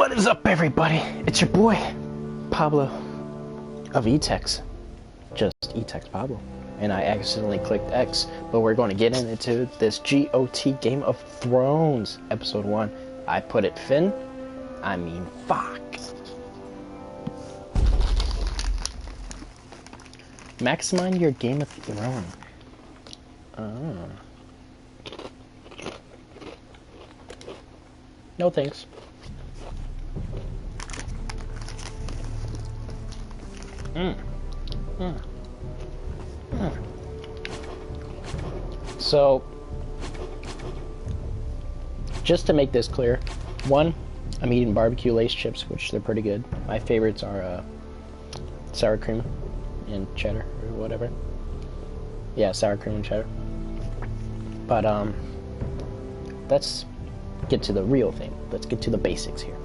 What is up, everybody? It's your boy, Pablo of Etex. Just Etex Pablo. And I accidentally clicked X, but we're going to get into this GOT Game of Thrones, Episode 1. I put it Finn, I mean fawk. Maximize your Game of Thrones. No thanks. So, just to make this clear, one, I'm eating barbecue lace chips, which they're pretty good. My favorites are sour cream and cheddar or whatever. Yeah, sour cream and cheddar. But let's get to the real thing. Let's get to the basics here.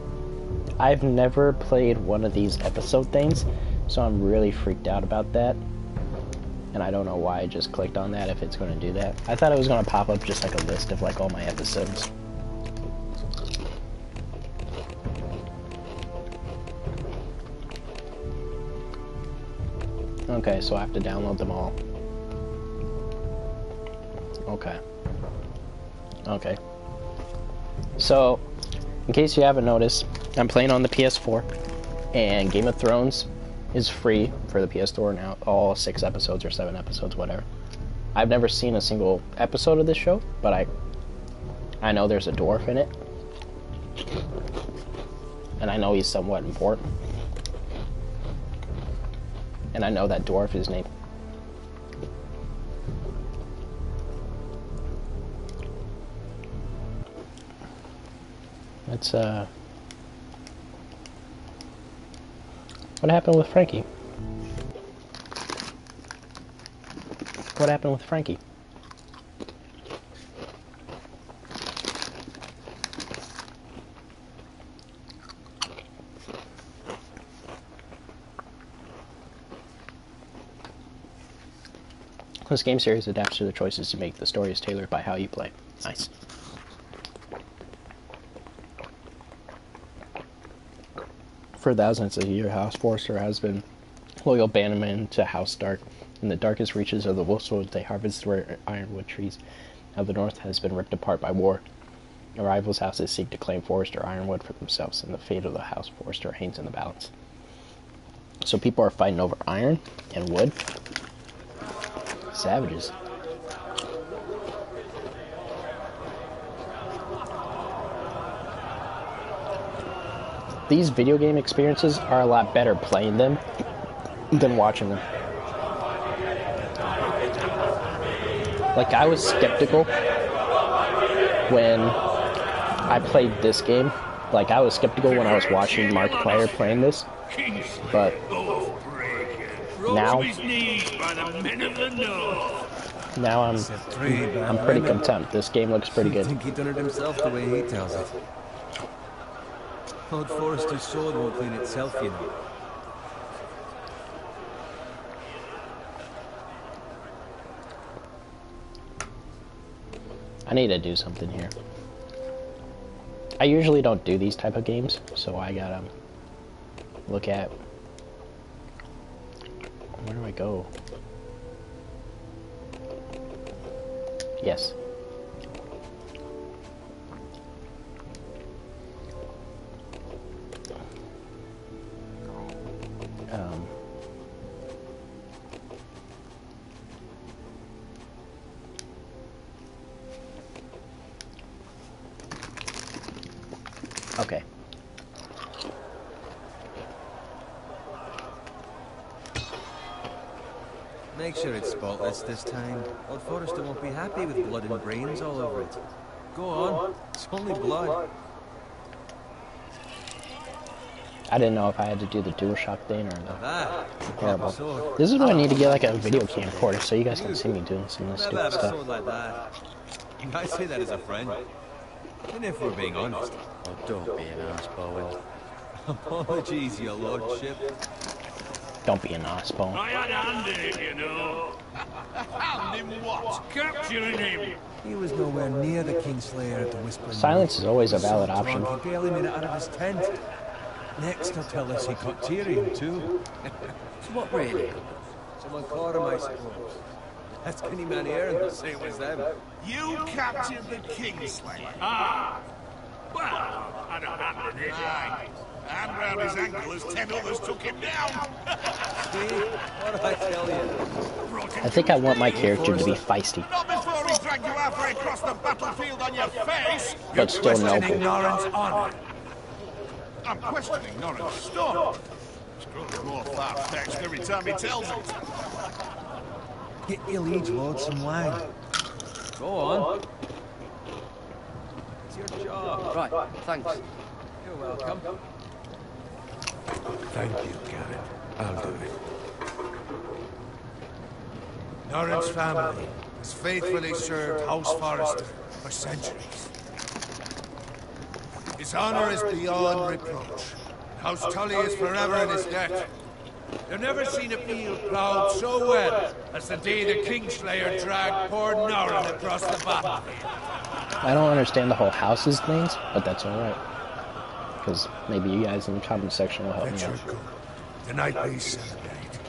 I've never played one of these episode things, so I'm really freaked out about that. And I don't know why I just clicked on that if it's going to do that. I thought it was going to pop up just like a list of like all my episodes. Okay, so I have to download them all. Okay. So, in case you haven't noticed, I'm playing on the PS4, and Game of Thrones is free for the PS4 now, all 6 episodes or 7 episodes, whatever. I've never seen a single episode of this show, but I know there's a dwarf in it, and I know he's somewhat important, and I know that dwarf is named. It's what happened with Frankie? What happened with Frankie? This game series adapts to the choices you make. The story is tailored by how you play. Nice. For thousands of years, House Forrester has been loyal bannerman to House Stark. In the darkest reaches of the Wolfswood, they harvest rare ironwood trees. Now the North has been ripped apart by war. Rivals' houses seek to claim Forrester ironwood for themselves, and the fate of the House Forrester hangs in the balance. So people are fighting over iron and wood. Savages. These video game experiences are a lot better playing them than watching them. Like, I was skeptical when I played this game. Like, I was skeptical when I was watching Markiplier playing this. But now I'm pretty content. This game looks pretty good. I think he done it himself the way he tells it. Lord Forrester's sword won't clean itself, you know. I need to do something here. I usually don't do these type of games, so I gotta look at... Where do I go? Yes. Okay. Make sure it's spotless this time. Lord Forrester won't be happy with blood and brains all over it. Go on, it's only blood. I didn't know if I had to do the DualShock thing or the terrible. Sword. This is why I need to get like a video camcorder so you guys can see me doing some of this Never stupid have a stuff. sword like that. I say that as a friend. And if we're being honest. Oh, don't be an ass, Bowen. Apologies, your lordship. Don't be an arsebone. I had a hand in it, you know. Hand in what? Capturing him. He was nowhere near the Kingslayer at the Whispering. Silence is always a valid option. He barely made it out of his tent. Next I'll tell us he got Tyrion too. So what really? Someone caught him, I suppose. That's any man here and the same as them. You captured the Kingslayer. Ah! Well, I don't have it. Aye. And round his ankle as 10 others took him down. See? What did I tell you? I think I want my character to be feisty, Not before he dragged you halfway across the battlefield on your face. but still noble. Norrin's honor. I'm questioning Norrin's story. It's growing more far-fetched every time he tells it. Get your liege lord some wine. Go on. It's your job. Right, thanks. You're welcome. Thank you, Garrett. I'll do it. Norrin's family has faithfully served House Forrester for centuries. His honor is beyond reproach. House Tully is forever in his debt. They've never seen a field plowed so well as the day the Kingslayer dragged poor Norrin across the battlefield. I don't understand the whole houses things, but that's alright. Because maybe you guys in the comment section will help me Let your out. go. Tonight we celebrate.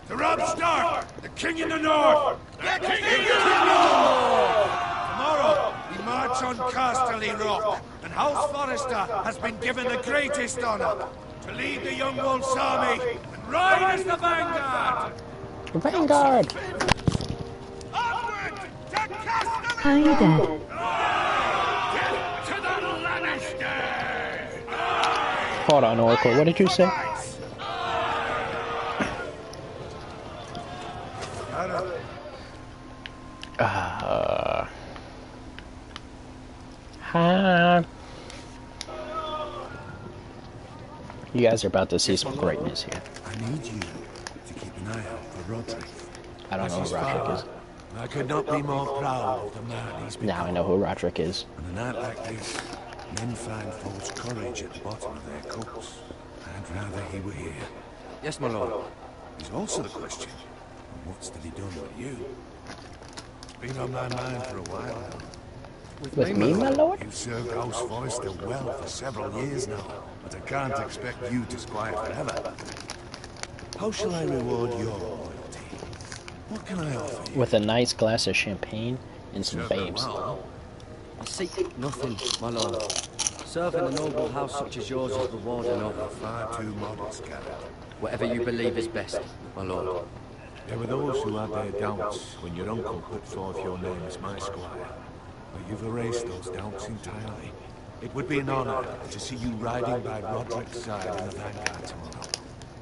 To Robb Stark, the king in the north! The King in the North! Tomorrow, we march on Casterly Rock, and House Forrester has been given the greatest honor to lead the Young Wolf's army and ride as the vanguard! The Vanguard! Onward to Casterly Are you dead? To the Lannisters! Hold on, Oracle, what did you say? You guys are about to see some greatness here. I need you to keep an eye out for Roderick. I don't know who Roderick is. I could not be more proud of the man he's become. Now I know who Roderick is. On a night like this, men find false courage at the bottom of their cups. I'd rather he were here. Yes, my lord. There's also the question of what's to be done with you. It's been on my mind for a while now. With me, my lord? You've served House Forrester well for several years now, but I can't expect you to squire forever. How shall I reward your loyalty? What can I offer you? With a nice glass of champagne and some Serve her babes. well. I seek nothing, my lord. Serving a noble house such as yours is reward enough. Far too modest, Garrett. Whatever you believe is best, my lord. There were those who had their doubts when your uncle put forth your name as my squire. But you've erased those doubts entirely. It would be an honor to see you riding by Roderick's side in the vanguard tomorrow.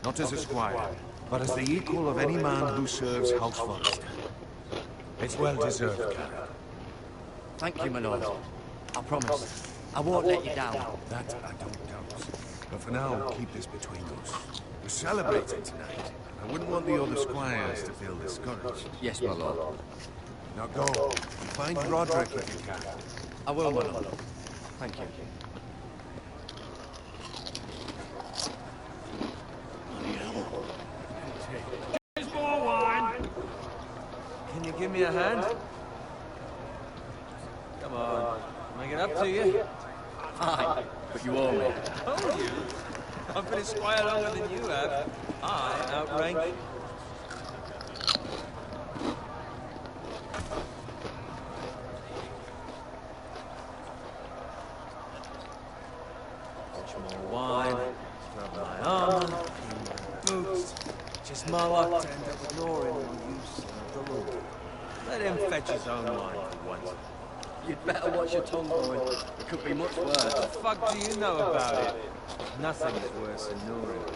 Not as a squire, but as the equal of any man who serves House Forrester. It's well deserved, Garrett. Thank you, my lord. I promise. I won't let you down. That I don't doubt. But for now, keep this between us. We're celebrating tonight. I wouldn't want the other squires to feel discouraged. Yes, my lord. Now go, and find Roderick if you can. I will, my lord. Thank you. There's more wine. Can you give me a hand? Come on. Can I get up to you? Aye, but you owe me. Oh, you? I've been a squire longer than you have. I outrank you. Much more wine, rub my armor, clean my boots. Just my luck to end up with Norrin when you serve the Lord. Let him fetch his own wine for once. You'd better watch your tongue going. It could be much worse. What the fuck do you know about it? Nothing is worse than Norrin.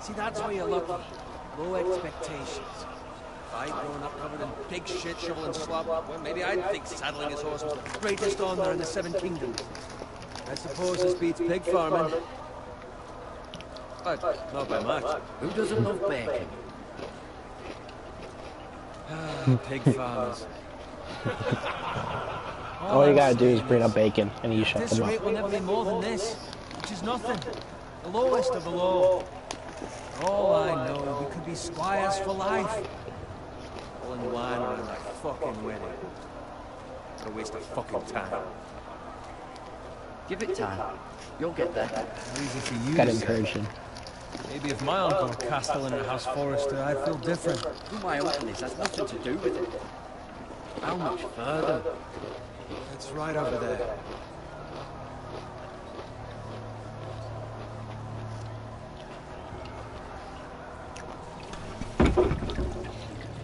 See, that's why you're lucky. Low expectations. If I'd grown up covered in pig shit, shoveling slop, well, maybe I'd think saddling his horse was the greatest honor in the Seven Kingdoms. I suppose this beats pig farming. But not by much. Who doesn't love bacon? Pig farmers. All you gotta do is bring up bacon and you shut This them rate up. will never be more than this, which is nothing. The lowest of the low. For all I know, we could be squires for life. Pulling wine around a fucking wedding. It's a waste of fucking time. Give it time. You'll get there. Easy for you Gotta to say. encourage him. Maybe if my uncle were castellan at House Forrester, I'd feel different. Who my uncle is has nothing to do with it. How much further? It's right over there.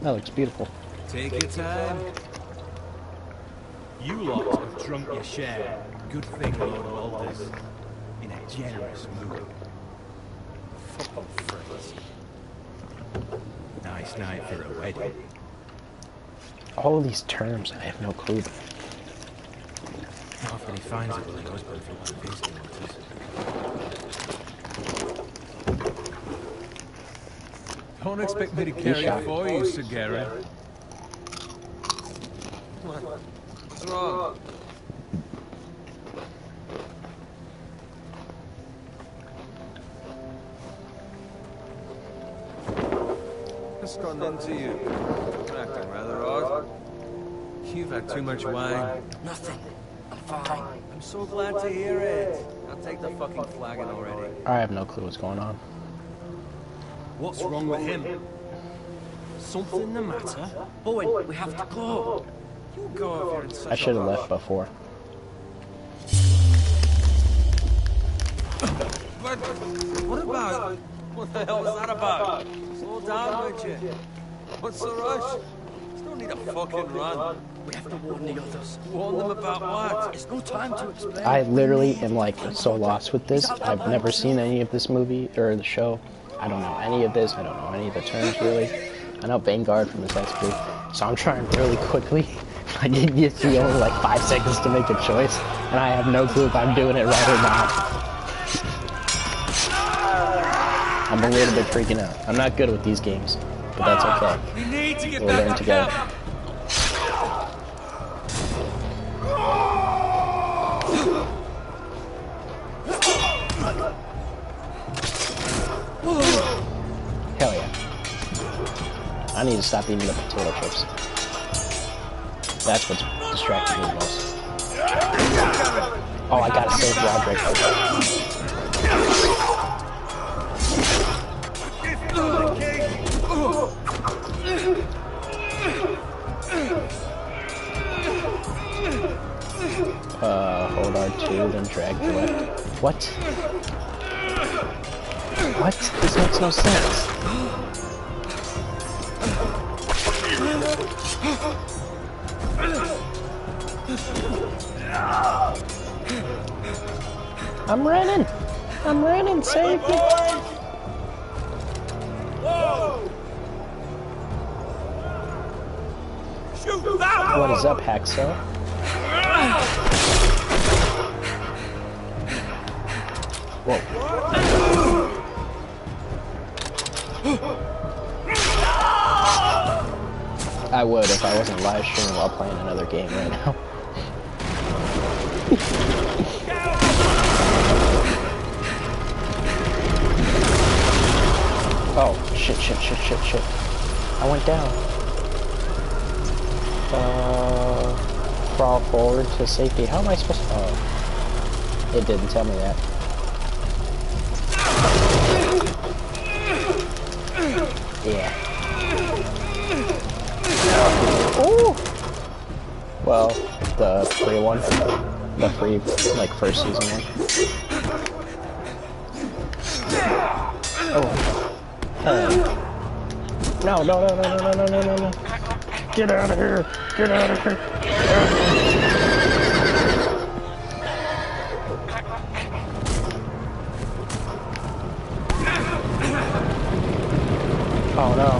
That looks beautiful. Take your time. You lot have drunk your share. Good thing, Lord Aldous. In a generous mood. Fucking friends. Nice night for a wedding. All of these terms, I have no clue. Not often he finds it when he goes for one of his daughters. Don't expect me to carry it for you, Sir Gary. What's wrong? What's gotten into you? You're acting rather odd. You've had too much wine. Nothing. I'm fine. I'm so glad to hear it. I'll take the fucking flagon already. I have no clue what's going on. What's wrong with him? Something the matter? Bowen, we have to go. You go if you're in such I should a have rush. left before. But what about? What the hell was that about? Slow down, would you? What's the rush? There's no need to fucking run. We have to warn the others. Warn them about what? It's no time to explain. I literally am like so lost with this. I've never seen any of this movie or the show. I don't know any of this. I don't know any of the terms really. I know Vanguard from this XP, so I'm trying really quickly. I give you only like 5 seconds to make a choice, and I have no clue if I'm doing it right or not. I'm a little bit freaking out. I'm not good with these games, but that's okay. We need to get We'll learn back together. together. Hell yeah. I need to stop eating the potato chips. That's what's distracting me the most. Oh, I gotta save Roderick. Hold R2, then drag left. What? What? This makes no sense. I'm running! I'm running! Save me! What is up, Hacksaw? Whoa. I would if I wasn't live streaming while playing another game right now. Oh, shit. I went down. Crawl forward to safety. How am I supposed to... Oh. It didn't tell me that. Yeah. Ooh! Well, the free one. The free, like, first season one. Oh. No. Get out of here! Get out of here! Oh no.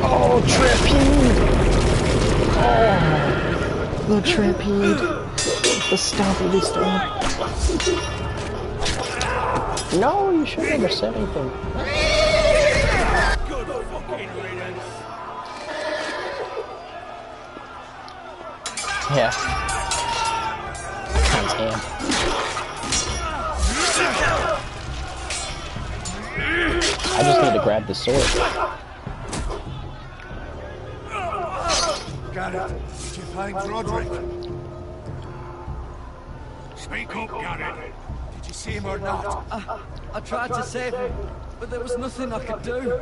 Oh, Trapede! Oh, the Trapede. The stompy stomp. No, you should never said anything. Good fucking riddance. Yeah. Times ham. I just need to grab the sword. Garrett, did you find Roderick? Speak up, Garrett. Did you see him or not? I tried to save him, but there was nothing I could do.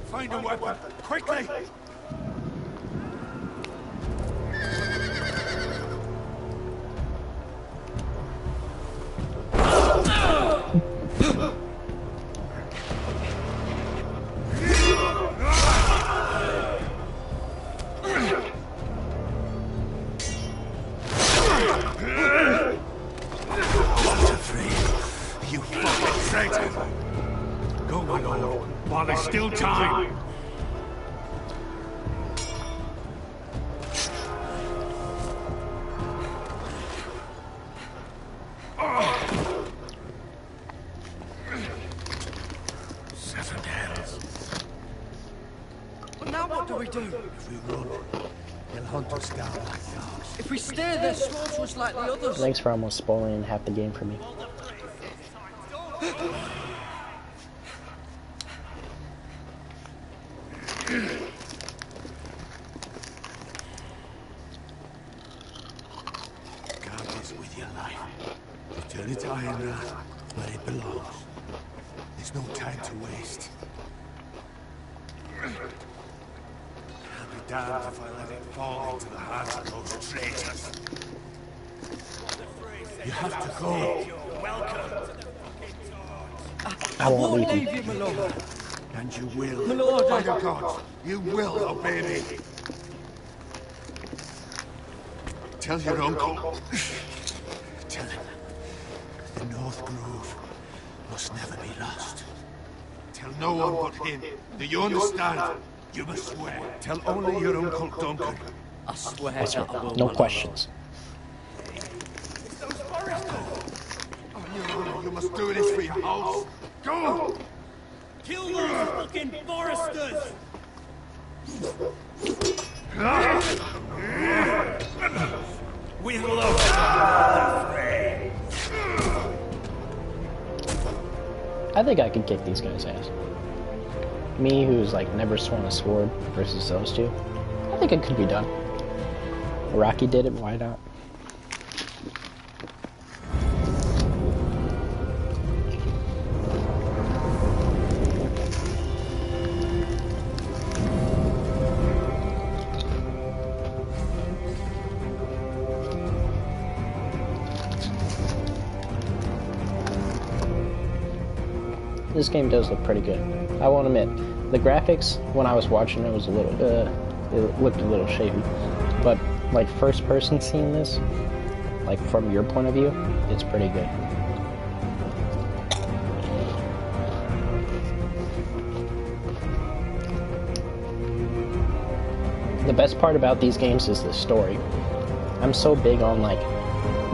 Find a weapon, quickly! You fucking traitor! Go, my lord, while there's still time. Seven hells. But now what do we do? If we run, they'll hunt us down like dogs. If we stay, they'll slaughter us like the others. Thanks for almost spoiling half the game for me. God is with your life. Return it to Iron Man, where it belongs. There's no time to waste. I'll be damned if I let it fall into the hands of those traitors. You have to go. I won't leave Leave him. you, my lord. And you will. My lord, By the gods, you will obey me. Tell your uncle. Tell him the North Grove must never be lost. Tell no one but him. Do you understand? You must swear. Tell only your Uncle Duncan. I swear that I will. No my questions. On your honor, you must do this for your house. Go! Kill those fucking foresters! We love the fray. I think I could kick these guys' ass. Me, who's like never swung a sword, versus those two. I think it could be done. Rocky did it, why not? This game does look pretty good. I won't admit, the graphics when I was watching it was a little, it looked a little shady. But like first person seeing this, like from your point of view, it's pretty good. The best part about these games is the story. I'm so big on like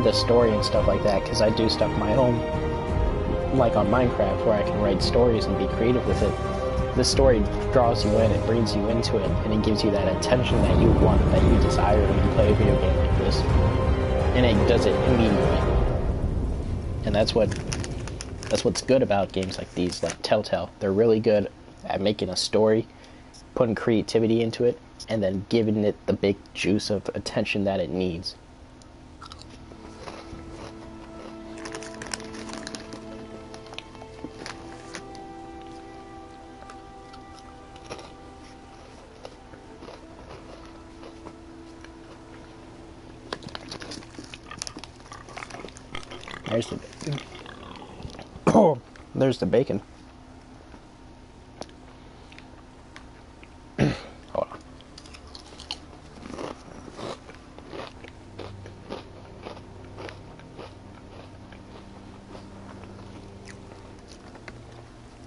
the story and stuff like that because I do stuff my own, like on Minecraft, where I can write stories and be creative with it. The story draws you in, it brings you into it, and it gives you that attention that you want, that you desire when you play a video game like this. And it does it immediately. And that's what's good about games like these, like Telltale. They're really good at making a story, putting creativity into it, and then giving it the big juice of attention that it needs. There's the bacon. Oh, there's the bacon. Hold on.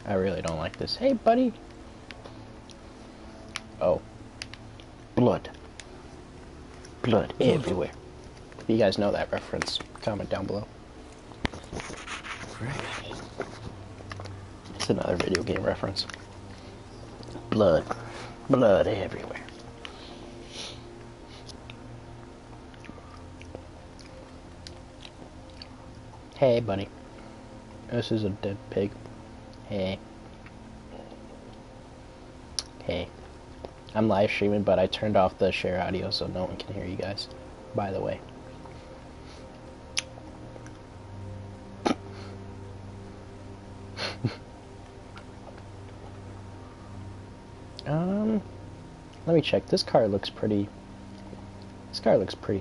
I really don't like this. Hey, buddy. Oh. Blood. Blood everywhere. If you guys know that reference, comment down below. It's another video game reference. Blood. Blood everywhere. Hey, buddy. This is a dead pig. Hey. Hey, I'm live streaming, but I turned off the share audio so no one can hear you guys, by the way. Let me check. This car looks pretty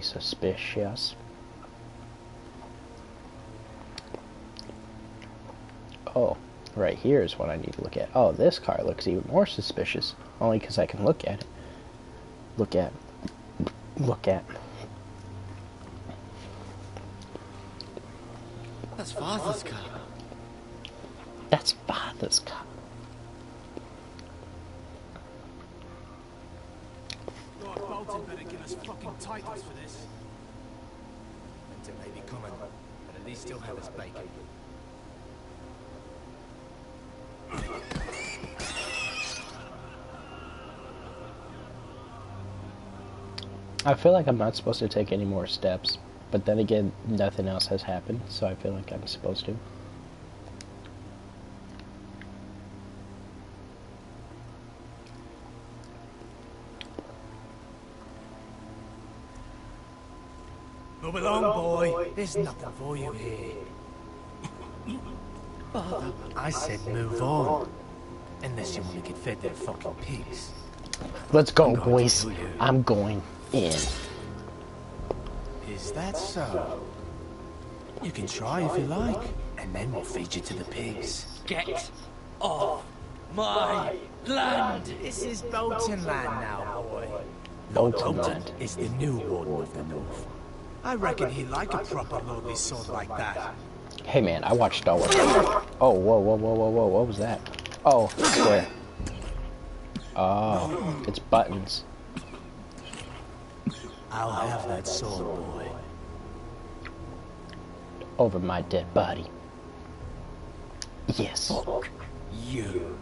suspicious. Oh, right here is what I need to look at. Oh, this car looks even more suspicious. Only because I can look at it. Look at. That's Father's car. That's Father's car. Lord Bolton better give us fucking titles for this. Winter may be coming, but at least he'll have his bacon. I feel like I'm not supposed to take any more steps, but then again, nothing else has happened, so I feel like I'm supposed to. Move along, boy. There's nothing for you here. Father, I said move on. Unless you want to get fed them fucking pigs. Let's go, boys. I'm going in. Is that so? You can try if you like, and then we'll feed you to the pigs. get off my land! This is Bolton land now, boy. Bolton land. is the new warden of the North. I reckon he'd like a proper lordly sword like that. Hey man, I watched Star Wars. Oh, whoa, what was that? Oh, square. Oh, it's buttons. I'll have that sword, boy. Over my dead body. Yes. Fuck you.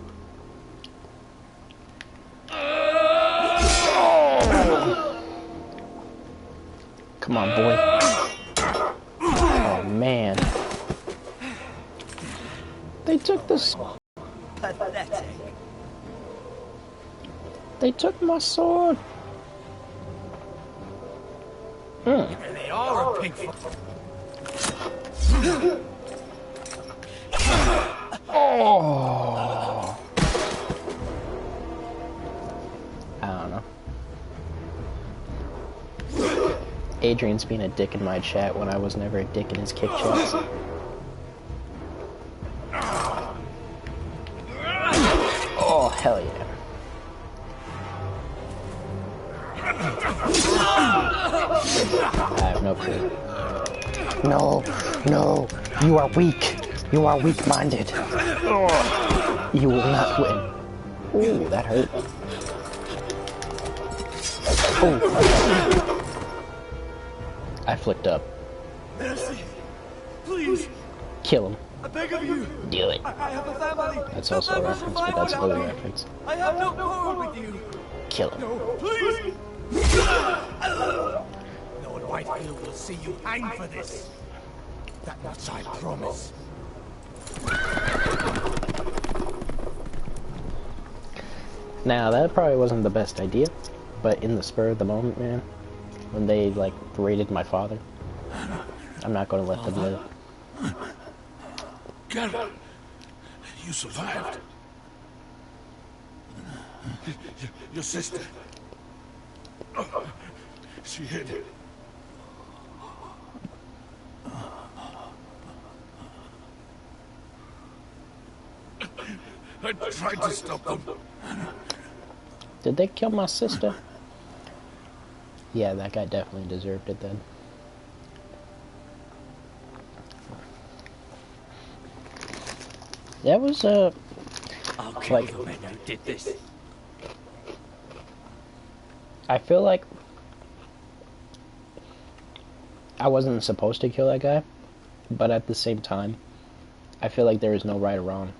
Come on, boy. Oh man. They took this. Pathetic. They took my sword. And they are a pig fuck. Oh. I don't know. Adrian's being a dick in my chat when I was never a dick in his kick chats. Oh, hell yeah. I have no clue. No, you are weak. You are weak-minded. You will not win. Ooh, that hurt. Oh. I flicked up. Mercy. Please. Kill him. I beg of you. Do it. I have a family. That's also a reference, but that's a Louis reference. I have no power with you. Kill him. No, please. Lord Whitefield will see you hang for this. That much I promise. Now, that probably wasn't the best idea, but in the spur of the moment, man, when they, like, raided my father, I'm not going to let them live. Geralt, you survived. Your sister. She hid. I tried to stop them. Did they kill my sister? Yeah, that guy definitely deserved it then. That was, I'll kill like, the men who did this. I feel like I wasn't supposed to kill that guy, but at the same time, I feel like there is no right or wrong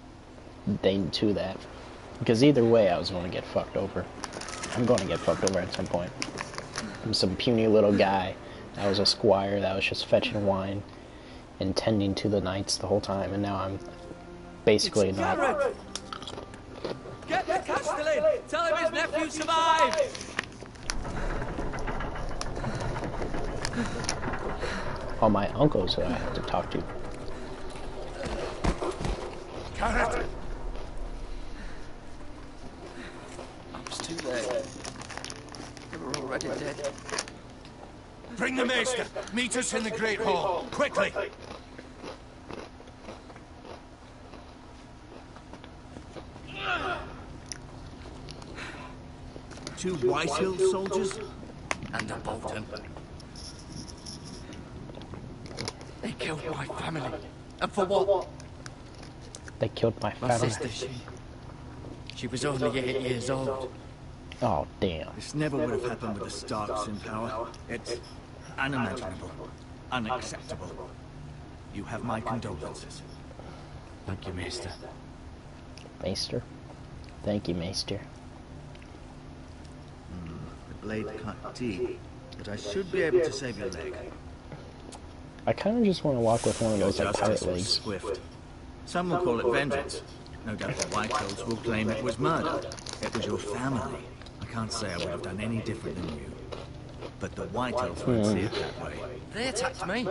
thing to that. Because either way, I was going to get fucked over. I'm going to get fucked over at some point. I'm some puny little guy that was a squire that was just fetching wine and tending to the knights the whole time, and now I'm basically not. Get the castellan! Merlin! Tell him his nephew survived! All my uncles who I have to talk to. Carrot! I was too late. They were already dead. Bring the maester! Meet us in the Great Hall! Quickly! Two White Hill soldiers? And a Bolton. They killed my family. And for what? They killed my My family. sister, she was only 8 years old. Oh, damn. This never would have happened with the Starks in power. It's unimaginable, unacceptable. You have my condolences. Thank you, Maester. Maester. Thank you, Maester. The blade cut deep, but I should be able to save your leg. I kind of just want to walk with one of Your those like justice pirate was legs. swift. Some will call it vengeance. No doubt the Whitehills will claim it was murder. It was your family. I can't say I would have done any different than you. But the Whitehills won't see it that way. They attacked me.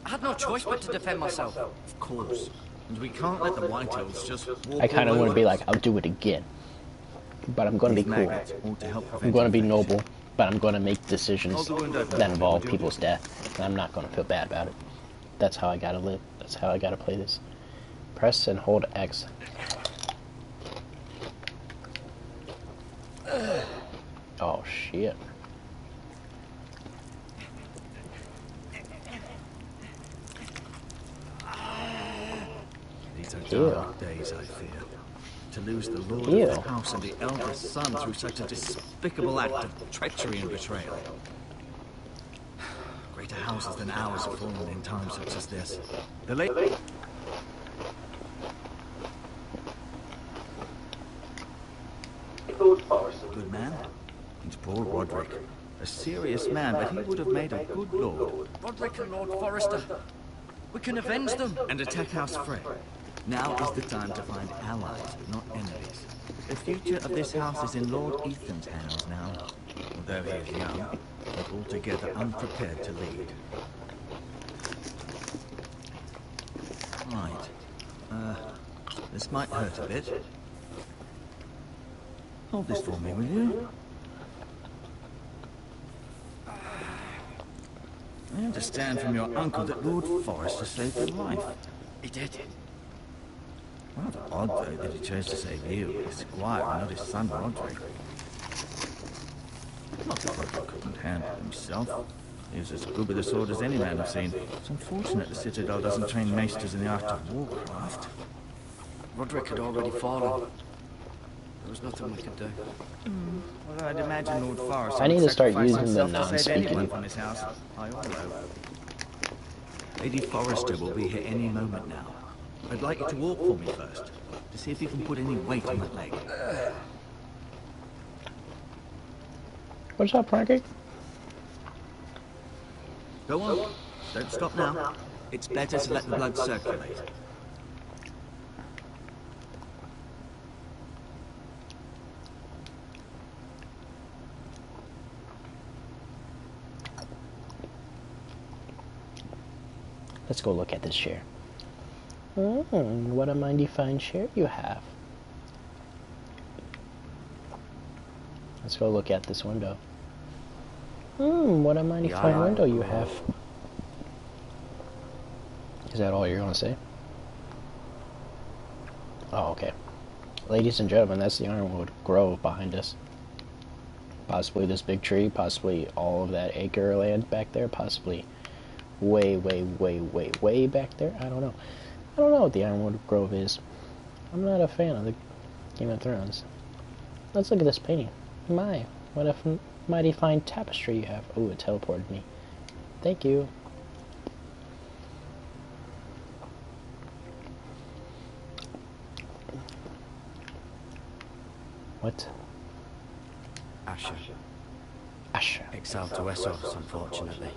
I had no choice but to defend myself. Of course. And we can't let the Whitehills just walk I kind of all want to be over like, us. I'll do it again. But I'm going to These be cool. maggots ought to help I'm prevent going to be infection. noble, but I'm going to make decisions Hold the window open. that involve people's death. And I'm not going to feel bad about it. That's how I got to live. That's how I got to play this. Press and hold X. Oh, shit. These are Ew. dark days, I fear. To lose the lord Ew. of the house and the eldest son through such a despicable act of treachery and betrayal. Greater houses than ours have fallen in times such as this. The late... Good man. It's poor Roderick. A serious man, but he would have made a good lord. Roderick and Lord Forrester. We can avenge them. And attack House Frey. Now is the time to find allies, not enemies. The future of this house is in Lord Ethan's hands now. Although he is young, but altogether unprepared to lead. Right. This might hurt a bit. Hold this for me, will you? I understand from your uncle that Lord Forrester saved your life. He did. Rather odd, though, that he chose to save you, his squire, and not his son Roderick. Not that Roderick couldn't handle himself. He was as good with a sword as any man I've seen. It's unfortunate the Citadel doesn't train maesters in the art of warcraft. Roderick had already fallen. There was nothing we could do. Well, I'd imagine Lord Forrester I need would to start sacrifice using the himself to save anyone non-speaking. from this house. I all know. Lady Forrester will be here any moment now. I'd like you to walk for me first, to see if you can put any weight on that leg. What's up, Frankie? Go on. Don't stop now. It's better to let the blood circulate. Let's go look at this chair. What a mighty fine chair you have. Let's go look at this window. What a mighty fine window you have. Is that all you're going to say? Oh, okay. Ladies and gentlemen, that's the Ironwood Grove behind us. Possibly this big tree, possibly all of that acre of land back there, possibly way back there. I don't know. I don't know what the Ironwood Grove is. I'm not a fan of the Game of Thrones. Let's look at this painting. My, what a mighty fine tapestry you have. Oh, it teleported me. Thank you. What? Asher. Asher. Exiled to Essos, unfortunately.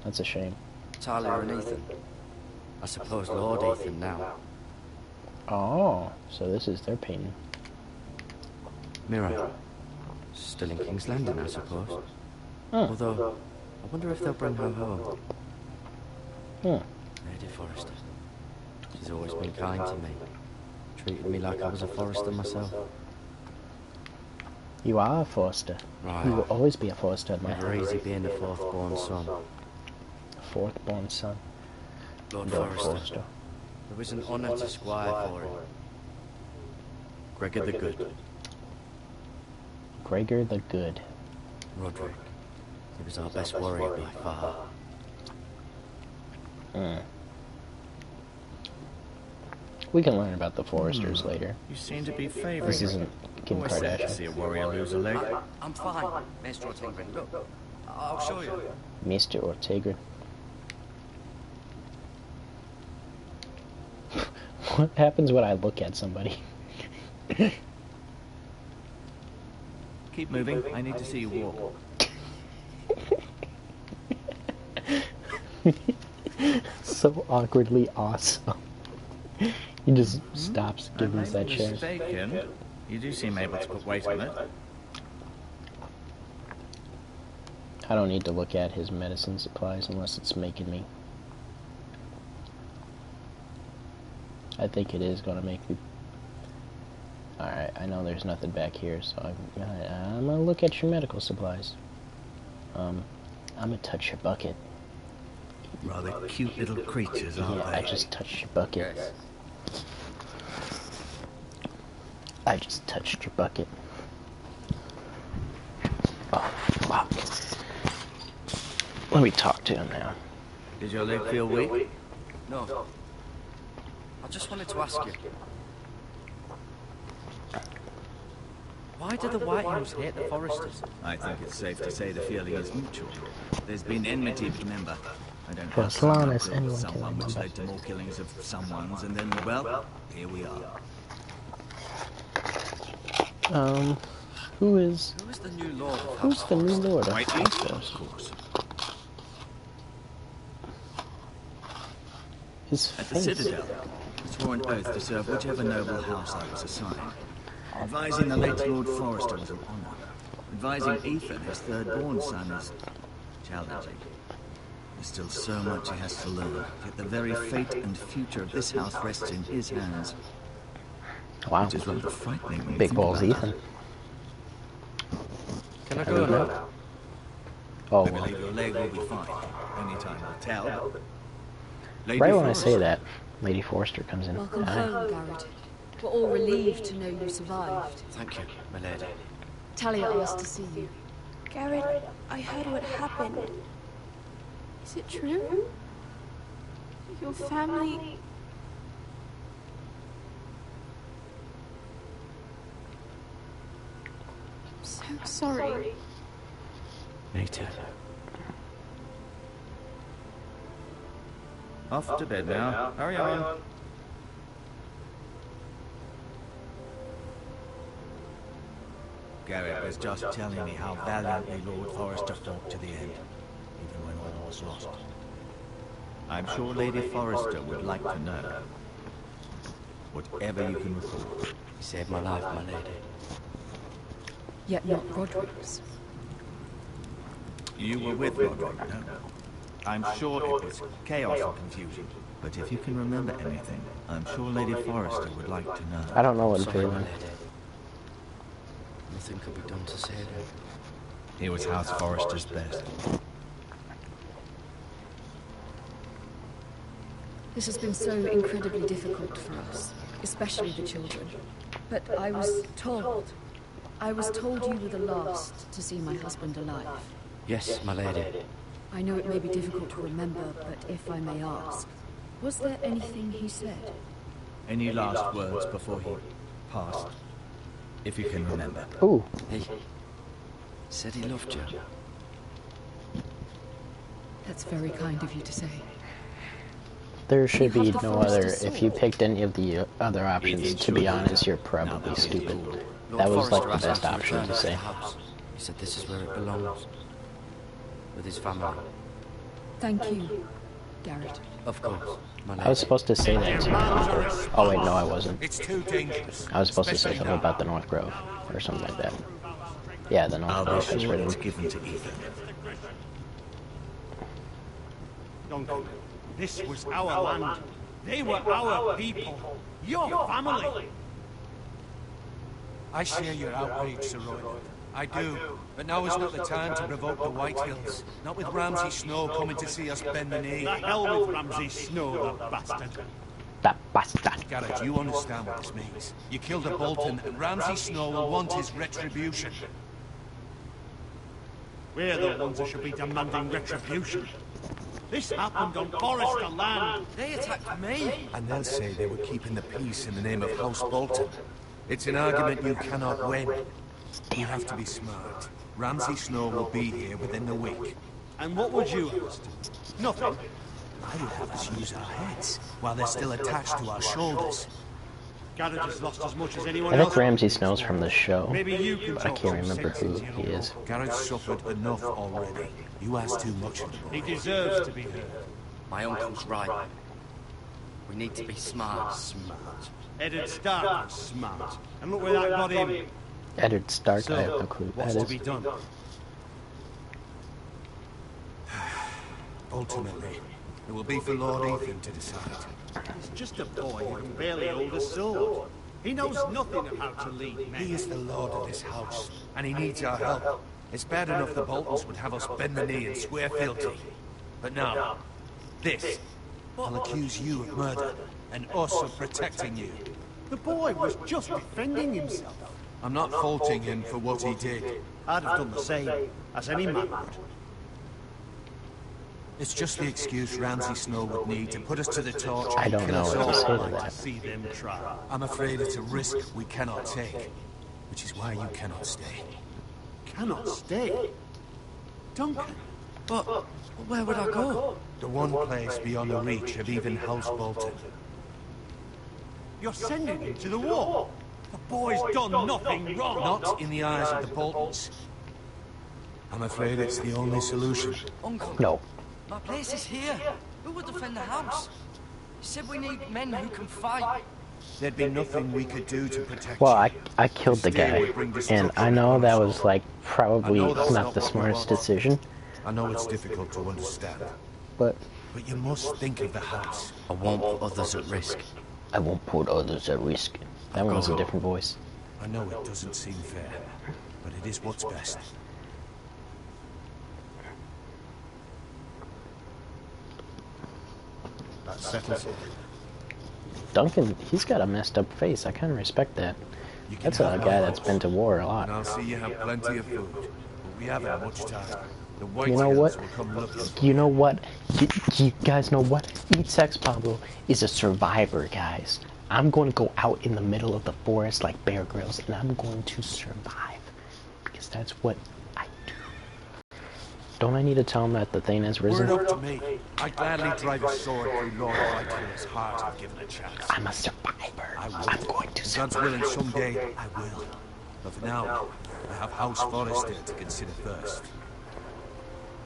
That's a shame. Talia and Ethan. I suppose Lord Ethan now. Oh, so this is their painting. Mirror. Still in King's Landing, I suppose. Hmm. Although, I wonder if they'll bring her home. Lady Forrester. She's always been kind to me. Treated me like I was a Forrester myself. You are a Forrester. Right. You will always be a Forrester, my Never friend. easy being the fourth-born son. Fourth-born son. Lord Lord Forrester. There was an honour to squire for him. Gregor the Good. Gregor the Good. Roderick. He was our best warrior by far. We can learn about the Forresters later. You seem to be favoring This him. isn't Kim Always sad to Kardashian. see a warrior lose a leg. I'm fine, Maestro Tingren. Look, I'll show you. Mr. Ortega. What happens when I look at somebody? Keep moving. I need to see you walk. So awkwardly awesome. He just stops, gives us that chair. Mistaken. You do seem able to put weight on it. I don't need to look at his medicine supplies unless it's making me. I think it is going to make me. Alright, I know there's nothing back here, so I'm going to look at your medical supplies. I'm going to touch your bucket. Rather cute little creatures, aren't Yeah, they? I just touched your bucket. I just touched your bucket. Oh, fuck. Let me talk to him now. Does your leg feel weak? No. I just wanted to ask you. Why do the White House hate the Forresters? I think it's safe to say the feeling is mutual. There's been enmity, remember. I don't For have as long someone as killed anyone can someone which remember. led to more killings of someone's, and then, well, here we are. Who is... Who is the new Lord of Who's House the new Forrester? lord of Whiteley? House Of Forrester? course. His At the face. Citadel, I swore an oath to serve whichever noble house I was assigned. Advising the late Lord Forrester was an honour. Advising Ethan, his third-born son, is challenging. There's still so much he has to learn, yet the very fate and future of this house rests in his hands. Wow. Which is rather frightening when you Big think balls, about Ethan. it. Can I go now? Oh, I well. believe your leg will be fine. Only time will tell. Lady Right when I Forrester. say that, Lady Forrester comes in. Welcome Hi. home, Garrett. We're all relieved to know you survived. Thank you, my lady. Talia asked to see you. Garrett, I heard what happened. Is it true? Your family... I'm so sorry. Me too. Off to bed now. Hurry on. Garrett was just telling me how valiantly Lord Forrester fought to the end, even when all was lost. I'm sure Lady Forrester would like to know. Whatever you can recall. You saved my life, my lady. Yet not Roderick's. You were with Roderick, no? I'm sure it was chaos and confusion. But if you can remember anything, I'm sure Lady Forrester would like to know. I don't know what I'm Sorry, my feeling. lady. Nothing could be done to save him. He was House Forrester's best. This has been so incredibly difficult for us, especially the children. But I was told you were the last to see my husband alive. Yes, my lady. I know it may be difficult to remember, but if I may ask, was there anything he said? Any last words before he passed? If you can remember. Ooh, He said he loved you. That's very kind of you to say. there should You be have the no other. Forrester's If you sword. picked any of the other options, to be honest, you're probably stupid. That was like the best option to say. He said this is where it belongs. With his family. Thank you, Garrett. Of course, my I was supposed to say that. Oh wait, no, I wasn't. It's too dangerous. I was supposed to say especially something now. about the North Grove or something like that. Yeah, the North I'll be Grove is sure written. it's given to Ethan. Duncan, this was our land. They were our people. Your family. I share your outrage, Sir Royland. I do. But now is not the time to provoke the White Hills. Not with Ramsay Snow coming to see us bend the knee. The hell with Ramsay Snow, that bastard. That bastard. Garrett, you understand what this means. You killed a Bolton, and Ramsay Snow will want his retribution. We're the ones that should be demanding retribution. This happened on Forester land. They attacked me. And they'll say they were keeping the peace in the name of House Bolton. It's an argument you cannot win. You have to be smart. Ramsay Snow will be here within the week. And what would you have us do? Nothing. I would have us use our heads, while they're still attached to our shoulders. Garrett has lost as much as anyone I else. think Ramsay Snow's from the show, Maybe you can but I talk can't some remember sense who into your he is. Garrett's suffered enough already. You ask too much of the boy. He deserves to be heard. My uncle's right. We need to be smart. Smart. Eddard Stark was smart. And look where that got him. Eddard Stark, So, I have no clue who what's that to be is. done? Ultimately, it will be for Lord Ethan to decide. He's just a boy who can barely hold a sword. He knows nothing of how to lead men. He is the lord of this house, and he needs our help. It's bad enough the Boltons would have us bend the knee and swear fealty. But now, this. I'll accuse you of murder, and us of protecting you. The boy was just defending himself. I'm not faulting him for what he did. I'd have done the same, as any man would. It's just the excuse Ramsay Snow would need to put us to the torch I and don't kill know us what to say all. to Like to that. see them try. I'm afraid it's a risk we cannot take, which is why you cannot stay. Cannot stay. Duncan. But where would I go? The one place beyond the reach of even House Bolton. You're sending him to the war. The boy's done nothing wrong. Not in the eyes of the Boltons. I'm afraid it's the only solution. Uncle, No. my place is here. Who would defend the house? You said we need men who can fight. There'd be nothing we could do to protect Well, you. I killed the guy, and I know that was like probably not the smartest decision, I know it's difficult to understand, but but you must think of the house. I won't put others at risk. I won't put others at risk. That one was a different voice. I know it doesn't seem fair, but it is what's best. That settles it. Duncan, he's got a messed up face. I kind of respect that. You can That's a have my guy that's house, been to war a and lot. I'll see you have plenty of food, but we haven't much time. The White You know Hills what? will come looking. You know what? You guys know what? Eat Sex Pablo is a survivor, guys. I'm going to go out in the middle of the forest like Bear Grylls, and I'm going to survive. Because that's what I do. Don't I need to tell him that the thing has risen? Word up to me. I'd gladly drive a sword through Lord Whitehill's heart if given a chance. I'm a survivor. I will. I'm going to God's survive. willing, someday I will. But for now, I have House Forester to consider first.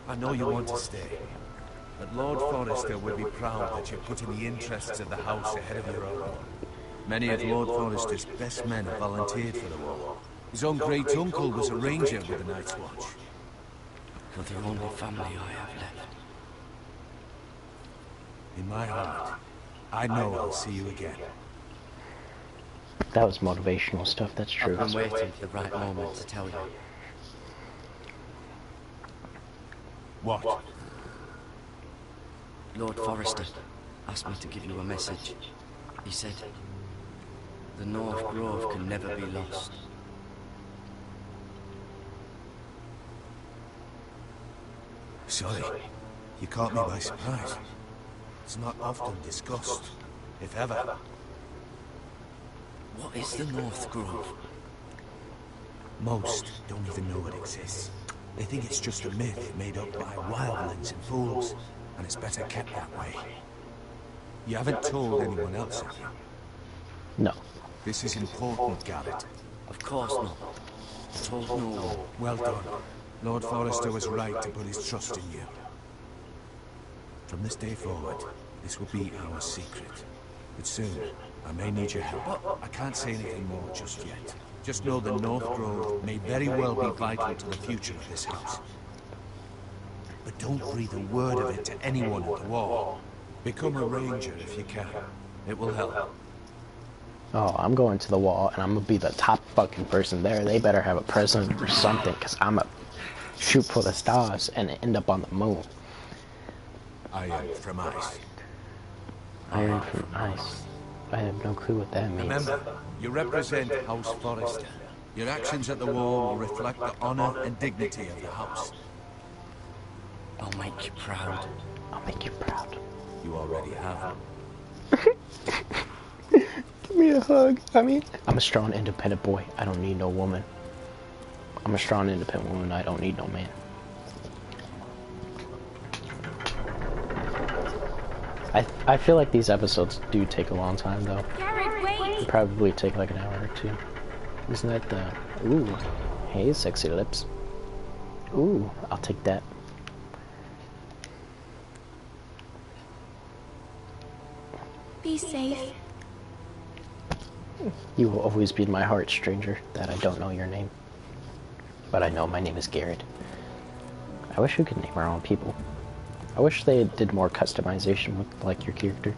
I know you want to stay, but Lord Forester would be proud that you're putting the interests of the house ahead of your own. Many of Lord Forester's best men have volunteered for the war. His own great uncle was a ranger with the Night's Watch. You're the only family I have left. In my heart, I know I'll see you again. That was motivational stuff. That's true. I've been waiting for the right moment to tell you. What? Lord Forester asked me to give you a message. He said, the North Grove can never be lost. Sorry, you caught me by surprise. It's not often discussed, if ever. What is the North Grove? Most don't even know it exists. They think it's just a myth made up by wildlings and fools, and it's better kept that way. You haven't told anyone else, have you? No. This is important, Garrett. Of course not. I told no one. Well done. Lord Forester was right to put his trust in you. From this day forward, This will be our secret. But soon, I may need your help. I can't say anything more just yet. Just know the North Grove may very well be vital to the future of this house. But don't breathe a word of it to anyone at the wall. Become a ranger if you can. It will help. Oh, I'm going to the wall, and I'm gonna be the top fucking person there. They better have a present or something, because I'm a shoot for the stars and end up on the moon. Iron from ice. Iron from ice. I have no clue what that means. Remember, you represent House Forrester. Your actions at the wall will reflect the honor and dignity of the house. I'll make you proud. I'll make you proud. You already have. Give me a hug. I'm a strong, independent boy. I don't need no woman. I'm a strong, independent woman. I don't need no man. I feel like these episodes do take a long time, though. Garrett, wait! They probably take like an hour or two. Isn't that the... Ooh. Hey, sexy lips. Ooh, I'll take that. Be safe. You will always be in my heart, stranger, that I don't know your name. But I know my name is Garrett. I wish we could name our own people. I wish they did more customization with, like, your character.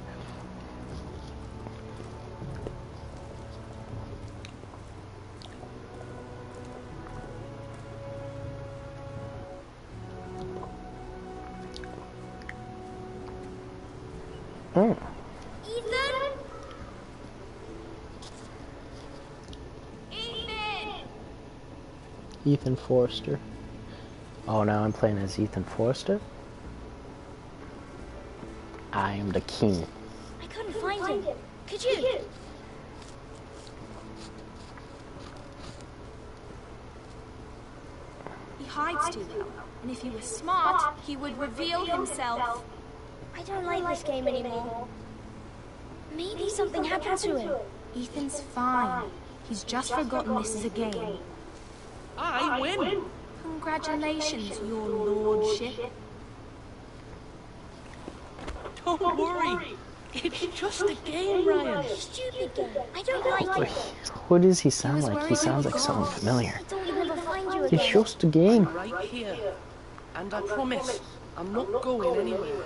Ethan? Ethan! Ethan Forrester. Oh, now I'm playing as Ethan Forrester? I am the king. I couldn't find him. Could you? He hides too well, and if he was smart, he would reveal himself. I don't like this game anymore. Maybe something happened to him. Ethan's fine. He's just forgotten this is a game. I win! Congratulations, your lordship. Don't worry. It's just a game, Ryan. Stupid game. I don't like it. What does he sound like? He sounds like someone familiar. I thought we'd never find you It's again. just a game. Right here. And I promise, I'm not going anywhere.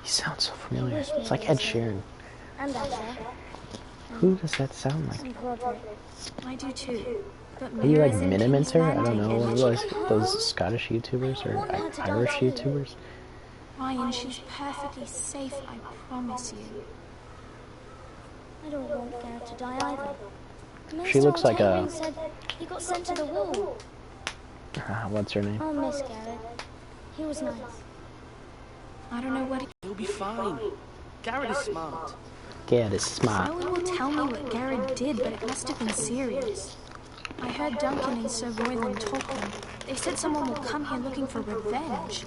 He sounds so familiar. It's like Ed Sheeran. And Asher. Who does that sound like? And Roderick. I do too. But Are you like Mira's in Miniminter? I don't know. One of Kingsland. those Scottish YouTubers or Irish YouTubers? Ryan, she's perfectly safe, I promise you. I don't want Garrett to die either. She looks like a... Said he got sent to the wall. What's her name? I'll miss Garrett. He was nice. I don't know what You'll be fine. Garrett is smart. Garrett is smart. No one will tell me what Garrett did, but it must have been serious. I heard Duncan and Sir Royland talking. They said someone will come here looking for revenge.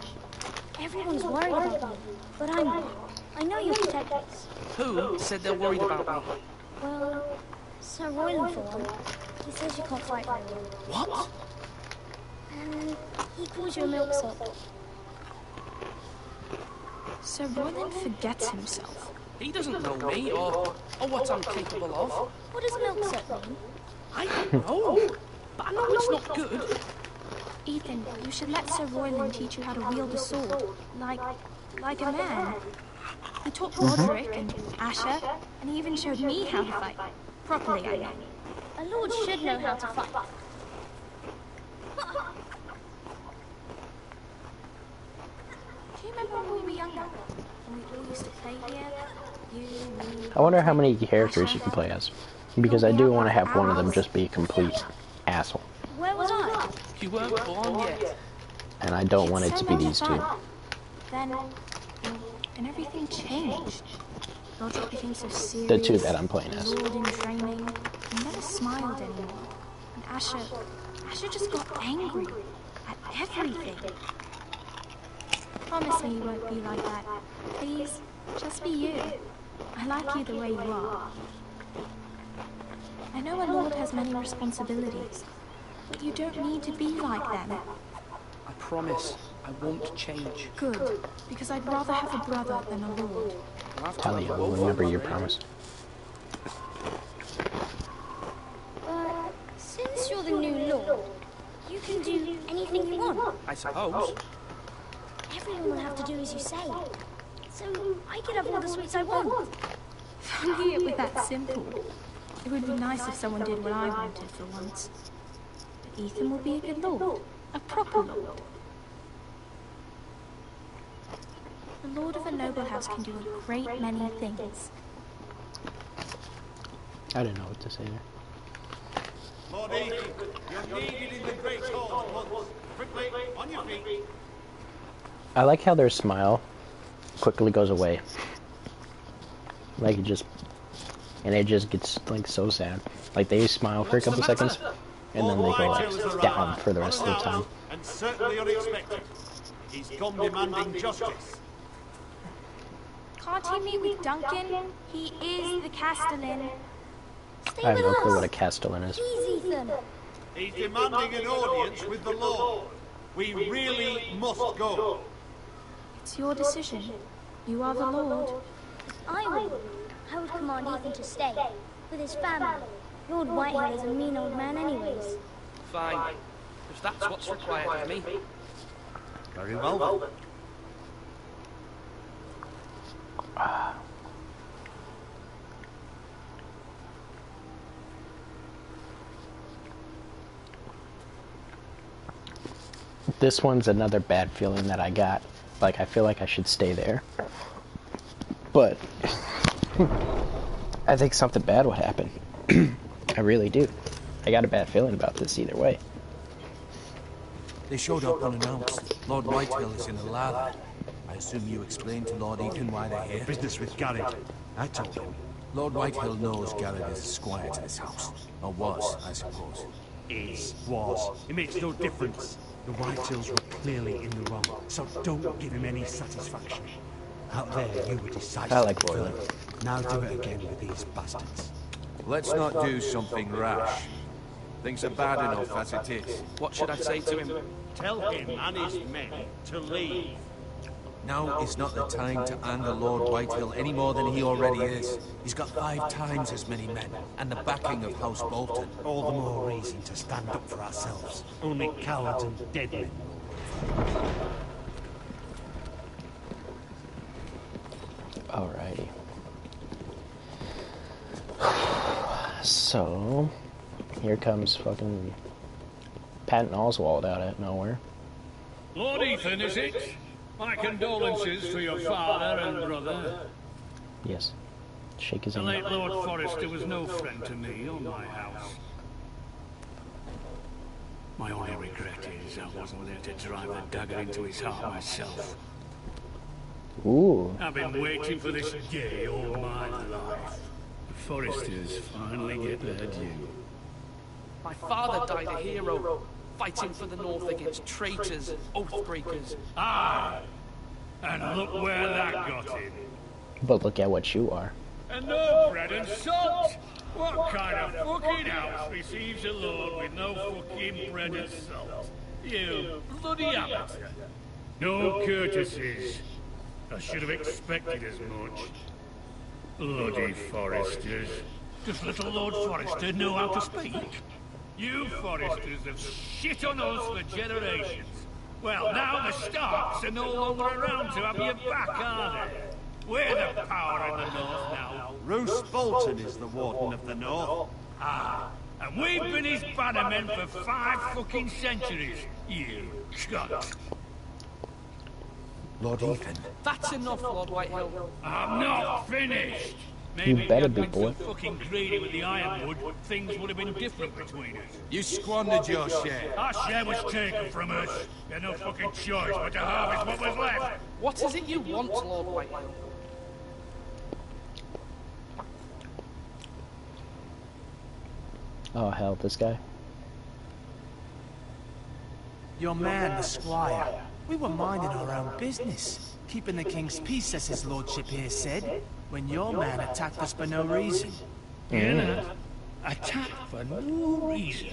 Everyone's worried about me, but I'm not. I know you'll protect us. Who said they're worried about me? Well, Sir Royland for one. He says you can't fight very well. What? And he calls you a milksop. Sir Royland forgets himself. He doesn't know me or what I'm capable of. What does milksop mean? I don't know, but I know it's not good. Ethan, you should let Sir Royland teach you how to wield a sword, like a man. He taught Roderick and Asher, and he even showed me how to fight. Properly, I mean. A lord should know how to fight. Do you remember when we were younger? When we all used to play here? You, me, I wonder how many characters you can play as. Because I do want to have one of them just be a complete asshole. Where was I? You weren't born yet. And I don't want it to be these two. Then everything changed. Roderick became so serious. The two that I'm playing as. Lord in training. He never smiled anymore. And Asher just got angry at everything. Promise me you won't be like that. Please, just be you. I like you the way you are. I know a lord has many responsibilities, but you don't need to be like them. I promise I won't change. Good, because I'd rather have a brother than a lord. Hell yeah, we'll remember your promise. Since you're the new lord, you can do anything you want. I suppose. Everyone will have to do as you say. So I could have all the sweets I want. If only it were that simple. It would be nice if someone did what I wanted for once. But Ethan will be a good lord. A proper lord. The lord of a noble house can do a great many things. I didn't know what to say there. Lord Ethan, you're needed in the Great Hall at once. Quickly, on your feet. I like how their smile quickly goes away. Like it just gets like so sad. Like they smile for a couple seconds, and then they go like down for the rest of the time. And certainly unexpected. He's come demanding justice. Can't you meet with Duncan? He is the Castellan. Stay I have with no clue us. what a castellan is. Please, Ethan. He's demanding an audience with the Lord. We really must go. It's your decision. You are the Lord. I would command Ethan to stay with his family. Lord Whitehill is a mean old man anyways. Fine. If that's what's required of me. Very well. This one's another bad feeling that I got. Like, I feel like I should stay there. But I think something bad would happen. I really do. I got a bad feeling about this either way. They showed up unannounced. Lord Whitehill is in the lab. I assume you explained to Lord Ethan why they're here? Business with Garrett. I told him. Lord Whitehill knows Garrett is a squire to this house. Or was, I suppose. Was. It makes no difference. The Whitehills were clearly in the wrong, so don't give him any satisfaction. Out there, you were decisive. I like Royal. Now do it again with these bastards. Let's not do something rash. Things are bad enough as it is. What should I say to him? Tell him and his men to leave. Now is not the time to anger Lord Whitehill any more than he already is. He's got 5 times as many men, and the backing of House Bolton. All the more reason to stand up for ourselves. Only cowards and dead men. Alrighty. So, here comes fucking Patton Oswald out of nowhere. Lord Ethan, is it? My condolences for your father and brother. Yes. Shake his The hand. late Lord Forrester was no friend to me or my house. My only regret is I wasn't there to drive the dagger into his heart myself. Ooh. I've been waiting for this day all my life. The Forresters finally get their due. My father died a hero, fighting for the North against traitors, oath-breakers. Aye! And look where that got him. But look at what you are. And no bread and salt! What kind of fucking house receives a lord with no fucking bread and salt? You bloody amateur. No courtesies. I should have expected as much. Bloody Forresters. Does little Lord Forrester know how to speak? You Forresters have shit on us for generations. Well, now the Starks are no longer around to have your back, are they? We're the power in the North now. Roose Bolton is the Warden of the North. Ah, and we've been his bannermen for 5 fucking centuries, you cunt. Lord Ethan. That's enough, Lord Whitehill. I'm not finished. Maybe You better if be, I'd been boy. so fucking greedy with the ironwood, things would have been different between us. You squandered your share. Our share was taken from us. We had no fucking choice but to harvest what was left. What is it you want, Lord Whitehill? Oh hell, this guy. Your man, the squire. We were minding our own business. Keeping the king's peace, as his lordship here said, when your man attacked us for no reason. Attacked for no reason.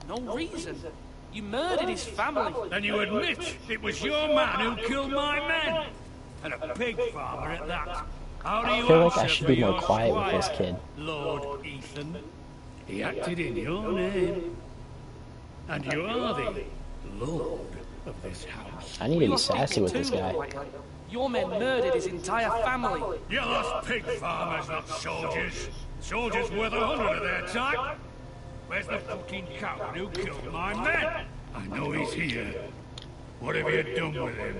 No reason. You murdered his family. Then you admit it was your man who killed my men. And a pig farmer at that. How do I you feel like I answer should for be more your quiet with this squire, kid. Lord Ethan? He acted in your name. And you are the lord of this house. I need to be sassy with this guy. Your men murdered his entire family. You're lost pig farmers, not soldiers. Soldiers worth 100 of their time. Where's the fucking coward who killed my men? I know he's here. What have you done with him?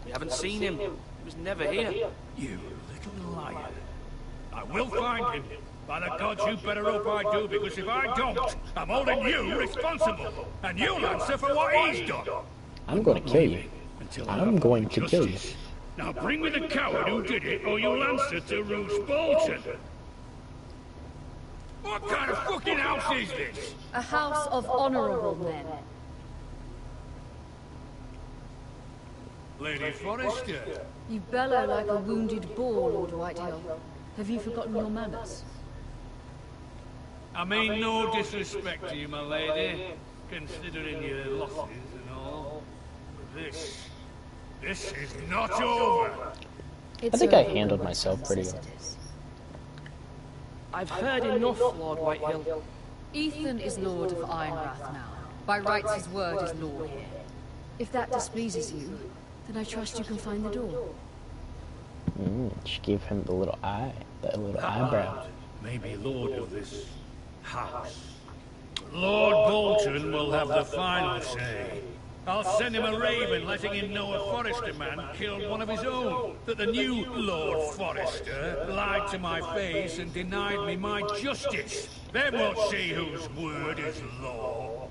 We haven't seen him. He was never here. You little liar. I will find him. By the gods, you better hope I do, because if I don't, I'm holding you responsible. And you'll answer for what he's done. I'm going to kill you. I'm going to kill you. Now bring me the coward who did it, or you'll answer to Roose Bolton. What kind of fucking house is this? A house of honorable men. Lady Forrester. You bellow like a wounded boar, Lord Whitehill. Have you forgotten your manners? I mean no disrespect to you, my lady, considering your losses and all. But this is not over. I think I handled myself pretty well. I've heard enough, Lord Whitehill. Ethan is Lord of Ironrath now. By rights his word is law here. If that displeases you, then I trust you can find the door. She gave him the little eye, that little eyebrow. Maybe lord of this house. Lord Bolton will have the final say. I'll send him a raven letting him know a Forrester man killed one of his own. That the new Lord Forrester lied to my face and denied me my justice. Then we'll see whose word is law.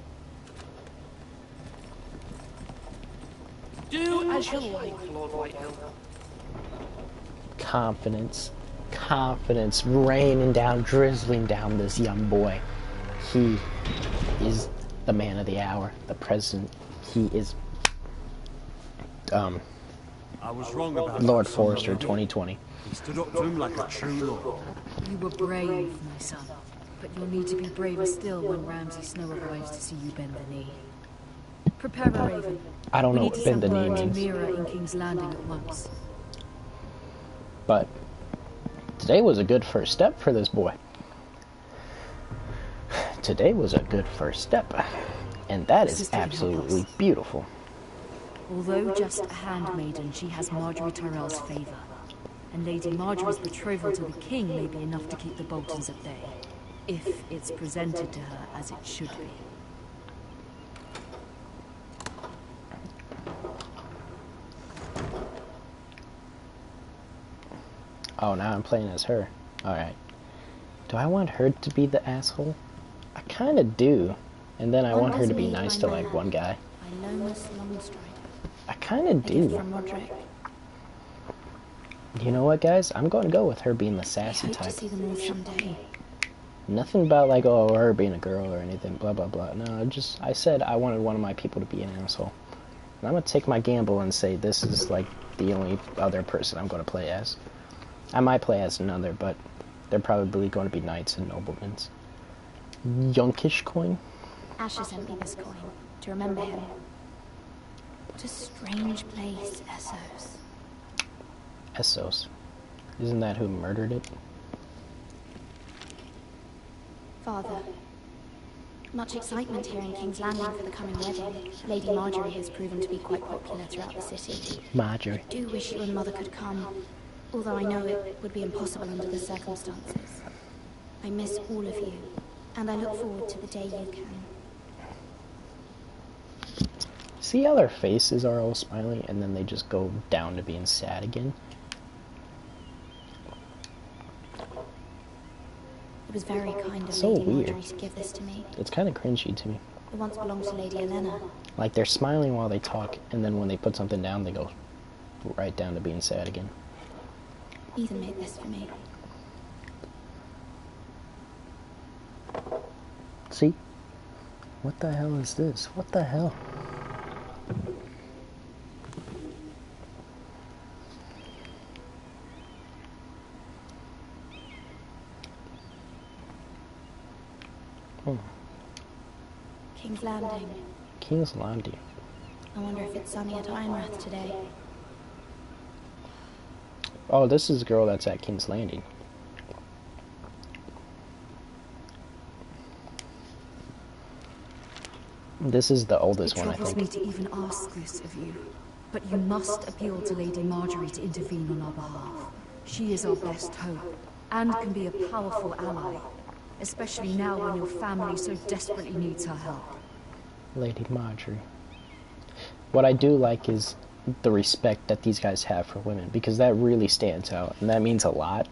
Do as you like, Lord Whitehill. Confidence. Confidence raining down, drizzling down this young boy. He is the man of the hour, the president. He is I was wrong about Lord Forrester 2020. He stood up to him like a true lord. You were brave, my son. But you'll need to be braver still when Ramsay Snow arrives to see you bend the knee. Prepare a raven. I don't know what bend the knee We need to means. send word to Mira in King's Landing at once. But today was a good first step for this boy. Today was a good first step. And that is absolutely beautiful. Although just a handmaiden, she has Marjorie Tyrell's favor. And Lady Marjorie's betrothal to the king may be enough to keep the Boltons at bay. If it's presented to her as it should be. Oh, now I'm playing as her. Alright. Do I want her to be the asshole? I kind of do. And then I want her to be nice to, like, one guy. I kind of do. You know what, guys? I'm going to go with her being the sassy type. Nothing about, like, oh, her being a girl or anything, blah, blah, blah. No, I said I wanted one of my people to be an asshole. And I'm going to take my gamble and say this is, like, the only other person I'm going to play as. I might play as another, but they're probably going to be knights and noblemen. Yunkish coin? Asher sent me this coin to remember him. What a strange place, Essos. Essos. Isn't that who murdered it? Father, much excitement here in King's Landing for the coming wedding. Lady Marjorie has proven to be quite popular throughout the city. Marjorie. I do wish you and Mother could come, although I know it would be impossible under the circumstances. I miss all of you, and I look forward to the day you can. See how their faces are all smiling and then they just go down to being sad again? It was very kind of So Lady weird. Marjorie to give this to me. It's kind of cringy to me. It once belonged to Lady Elena. Like they're smiling while they talk and then when they put something down they go right down to being sad again. Ethan made this for me. See? What the hell is this? What the hell? Oh. King's Landing. King's Landing. I wonder if it's sunny at Ironrath today. Oh, this is the girl that's at King's Landing. This is the oldest one, I It troubles think. me to even ask this of you, but you must appeal to Lady Marjorie to intervene on our behalf. She is our best hope, and can be a powerful ally, especially now when your family so desperately needs her help. Lady Marjorie. What I do like is the respect that these guys have for women, because that really stands out, and that means a lot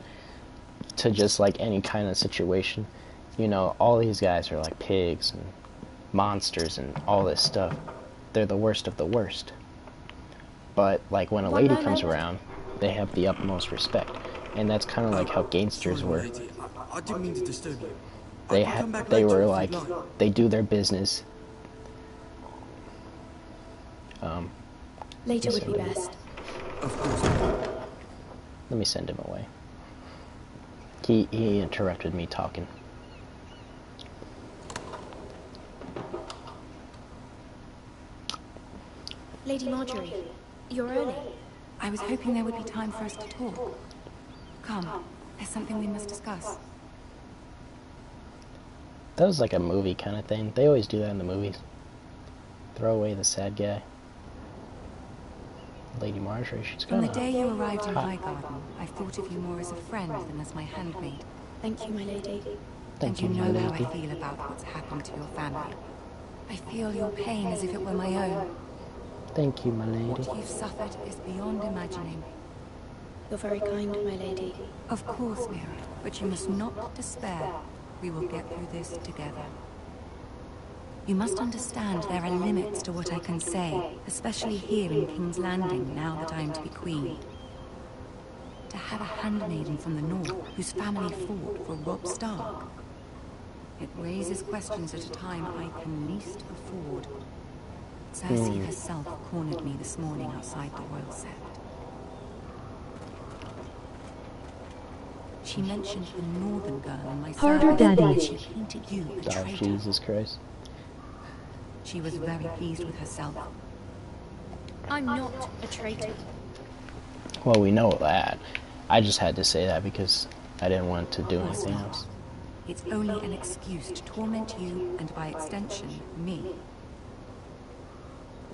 to just like any kind of situation. You know, all these guys are like pigs and monsters and all this stuff. They're the worst of the worst. But like when a lady comes around, they have the utmost respect, and that's kind of like how gangsters were. I didn't mean to disturb you. They were like, they do their business. Later would be best. Of course. Let me send him away. He interrupted me talking. Lady Marjorie, you're early. I was hoping there would be time for us to talk. Come, there's something we must discuss. That was like a movie kind of thing. They always do that in the movies. Throw away the sad guy. Lady Marjorie, she's From gone. the day you arrived in Highgarden, I thought of you more as a friend than as my handmaid. Thank you, my lady. Thank you, and you my know how lady. I feel about what's happened to your family. I feel your pain as if it were my own. Thank you, my lady. What you've suffered is beyond imagining. You're very kind, my lady. Of course, Mira, but you must not despair. We will get through this together. You must understand there are limits to what I can say, especially here in King's Landing, now that I am to be queen. To have a handmaiden from the north, whose family fought for Robb Stark. It raises questions at a time I can least afford. Cersei herself cornered me this morning outside the Royal Sept. She mentioned the northern girl in my Harder, service, Daddy. and she painted you a Oh, traitor. Jesus Christ. She was very pleased with herself. I'm not a traitor. Well, we know that. I just had to say that because I didn't want to do anything else. It's only an excuse to torment you, and by extension, me.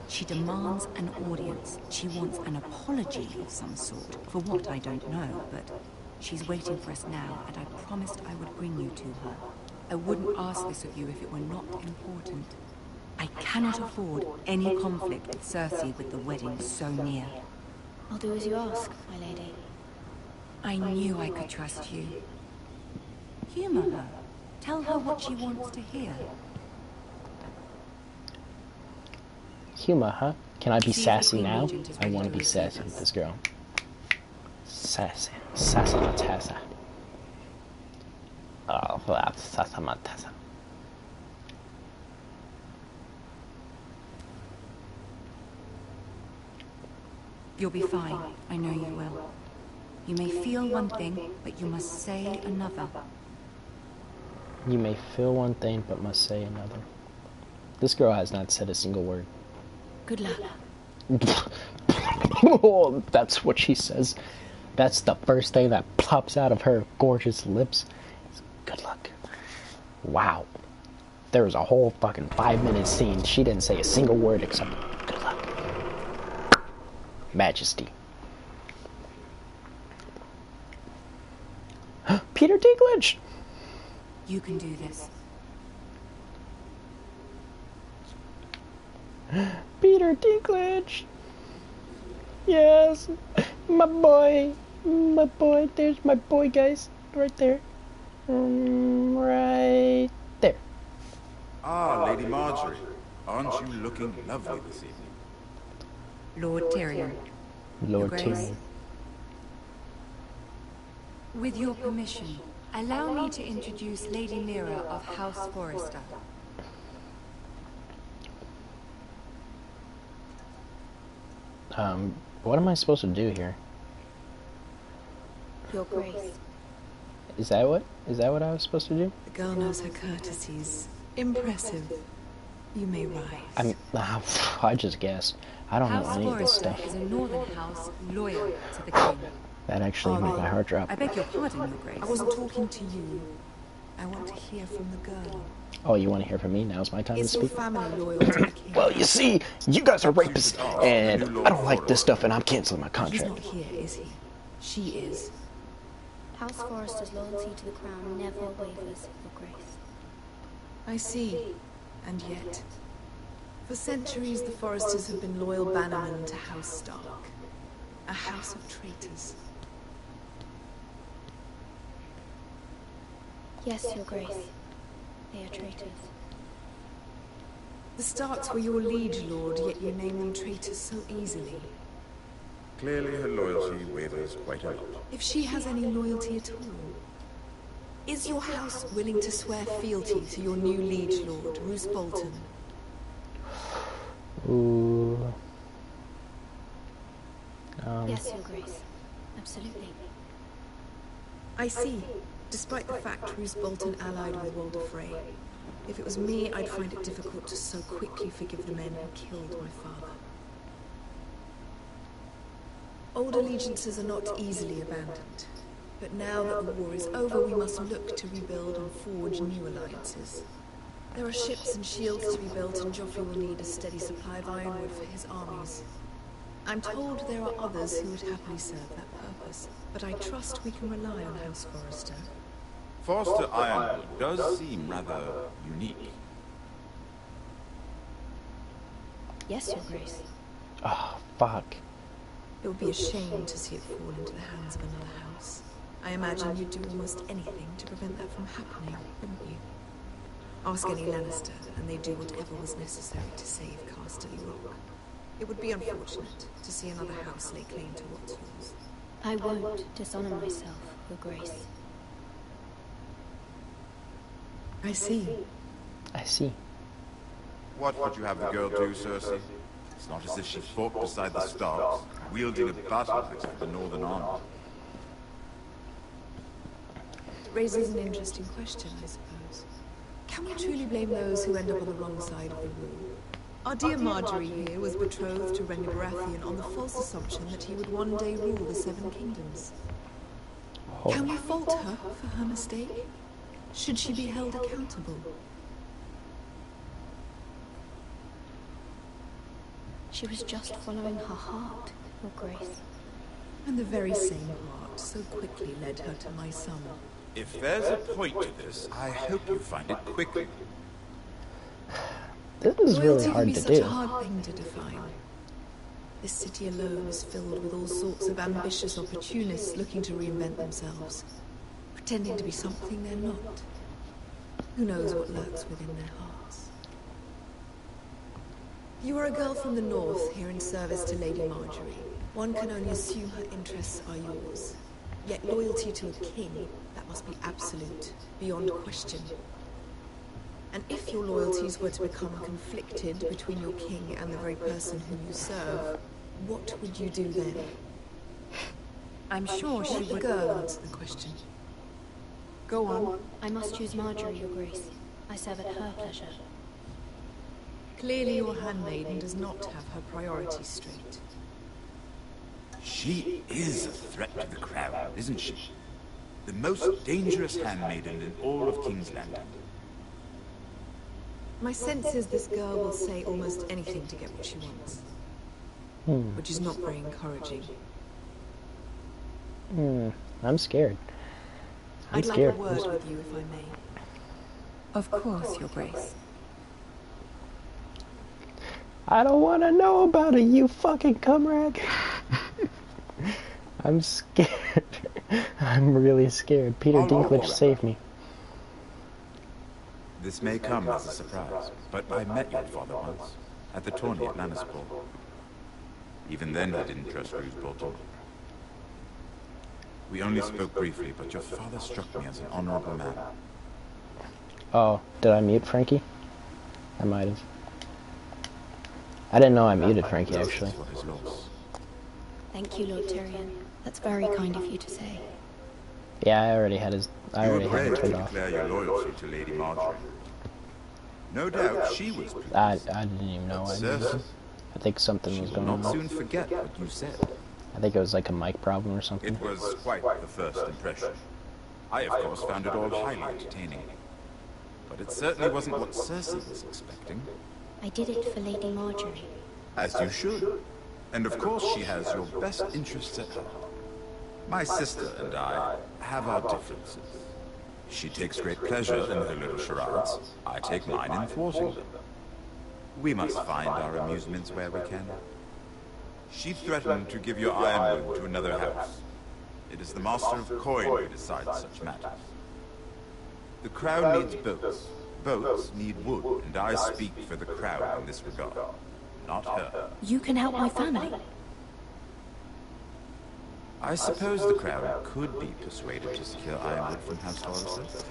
She demands an audience. She wants an apology of some sort. For what, I don't know, but she's waiting for us now, and I promised I would bring you to her. I wouldn't ask this of you if it were not important. I cannot afford any conflict with Cersei with the wedding so near. I'll do as you ask, my lady. I knew I could trust you. Humor her. Tell her what she wants to hear. Humor, huh? Can I be See if the sassy Queen now? Regent is I ready want to to be receive sassy us. with this girl. Sassy. Sassamatassa. Oh, that's Sassamatassa. You'll be fine. I know you will. You may feel one thing, but you must say another. You may feel one thing, but must say another. This girl has not said a single word. Good luck. Oh, that's what she says. That's the first thing that pops out of her gorgeous lips. Good luck. Wow. There was a whole fucking 5-minute scene. She didn't say a single word except good luck. Majesty. Peter Dinklage! You can do this. Peter Dinklage! Yes! My boy! My boy! There's my boy, guys! Right there. Right there. Ah, Lady Marjorie. Aren't you looking lovely this evening? Lord Tyrion. Lord Grace. Tyrion. With your permission, allow me to introduce Lady Mira of House Forrester. What am I supposed to do here? Your Grace. Is that what I was supposed to do? The girl knows her courtesies. Impressive. You may rise. I just guessed. I don't know House any of this Forrester stuff. is a northern house loyal to the king. That actually made my heart drop. I beg your pardon, Your Grace. I wasn't talking to you. I want to hear from the girl. Oh, you want to hear from me? Now's my time to Is your speak. family loyal to the king? Well, you see, you guys are rapists, and I don't like this stuff, and I'm canceling my He's contract. not here, is he? She is. House Forrester's loyalty to the crown never wavers, Your Grace. I see. And yet, for centuries the Forresters have been loyal bannermen to House Stark. A house of traitors. Yes, Your Grace. They are traitors. The Starks were your liege lord, yet you name them traitors so easily. Clearly her loyalty wavers quite a lot. If she has any loyalty at all, is your house willing to swear fealty to your new liege lord, Roose Bolton? Ooh. Yes, Your Grace. Absolutely. I see. Despite the fact Roose Bolton allied with Walder Frey, if it was me, I'd find it difficult to so quickly forgive the men who killed my father. Old allegiances are not easily abandoned. But now that the war is over, we must look to rebuild and forge new alliances. There are ships and shields to be built, and Joffrey will need a steady supply of ironwood for his armies. I'm told there are others who would happily serve that purpose, but I trust we can rely on House Forrester. Forster Ironwood does seem rather unique. Yes, Your Grace. Oh, fuck. It would be a shame to see it fall into the hands of another house. I imagine you'd do almost anything to prevent that from happening, wouldn't you? Ask any Lannister, and they'd do whatever was necessary to save Casterly Rock. It would be unfortunate to see another house lay claim to what's yours. I won't dishonor myself, Your Grace. I see. I see. What would you have the girl do, Cersei? It's not as if she fought beside the Starks, wielding a battle axe for the Northern Army. It raises an interesting question, I suppose. Can we truly blame those who end up on the wrong side of the war? Our dear Marjorie here was betrothed to Rhaenyra Baratheon on the false assumption that he would one day rule the Seven Kingdoms. Oh. Can we fault her for her mistake? Should she be held accountable? She was just following her heart, Your Grace. And the very same heart so quickly led her to my son. If there's a point to this, I hope you find it quickly. This is really Loyalty hard can be to such do. a hard thing to define. This city alone is filled with all sorts of ambitious opportunists looking to reinvent themselves, pretending to be something they're not. Who knows what lurks within their hearts? You are a girl from the north, here in service to Lady Marjorie. One can only assume her interests are yours. Yet loyalty to a king, that must be absolute, beyond question. And if your loyalties were to become conflicted between your king and the very person whom you serve, what would you do then? I'm sure she would. Girl, answer the question. Go on. I must choose Marjorie, Your Grace. I serve at her pleasure. Clearly your handmaiden does not have her priorities straight. She is a threat to the crown, isn't she? The most dangerous handmaiden in all of King's Landing. My sense is this girl will say almost anything to get what she wants. Which is not very encouraging. I'm scared. I'm I'd scared. like a word with you, if I may. Of course, Your Grace. I don't want to know about it, you fucking cumrag. I'm scared. I'm really scared. Peter Dinklage saved me. This may come as a surprise, but I met your father once, at the tourney at Lannisport. Even then he didn't trust Roose Bolton. We only spoke briefly, but your father struck me as an honorable man. Oh, did I mute Frankie? I might have. I didn't know I muted Frankie, actually. Thank you, Lord Tyrion. That's very kind of you to say. Yeah, I already had his. I already You had were him brave turned to off. declare your loyalty to Lady Marjorie. No doubt she was pleased. I didn't even know I muted him. I think something was She will going not on. soon forget what you said. I think it was like a mic problem or something. It was quite the first impression. I, of course, found it all highly entertaining. But it certainly wasn't what Cersei was expecting. I did it for Lady Marjorie. As you should. And of course she has your best interests at heart. My sister and I have our differences. She takes great pleasure in her little charades. I take mine in thwarting them. We must find our amusements where we can. She threatened to give your ironwood to another house. It is the Master of Coin who decides such matters. The crown needs boats. Boats need wood, and I speak for the crown in this regard. Not her. You can help my family. I suppose the crown could be persuaded to secure ironwood from House Forrester.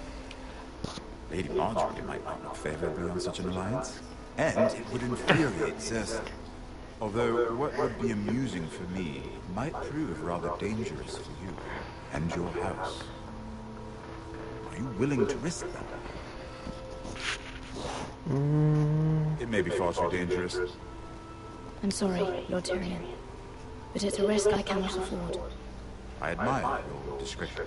Lady Marjorie might not look favorably on such an alliance, and it would infuriate Cersei. Although what would be amusing for me might prove rather dangerous for you and your house. Are you willing to risk that? It may be far too dangerous. I'm sorry, Lord Tyrion, but it's a risk I cannot afford. I admire your discretion.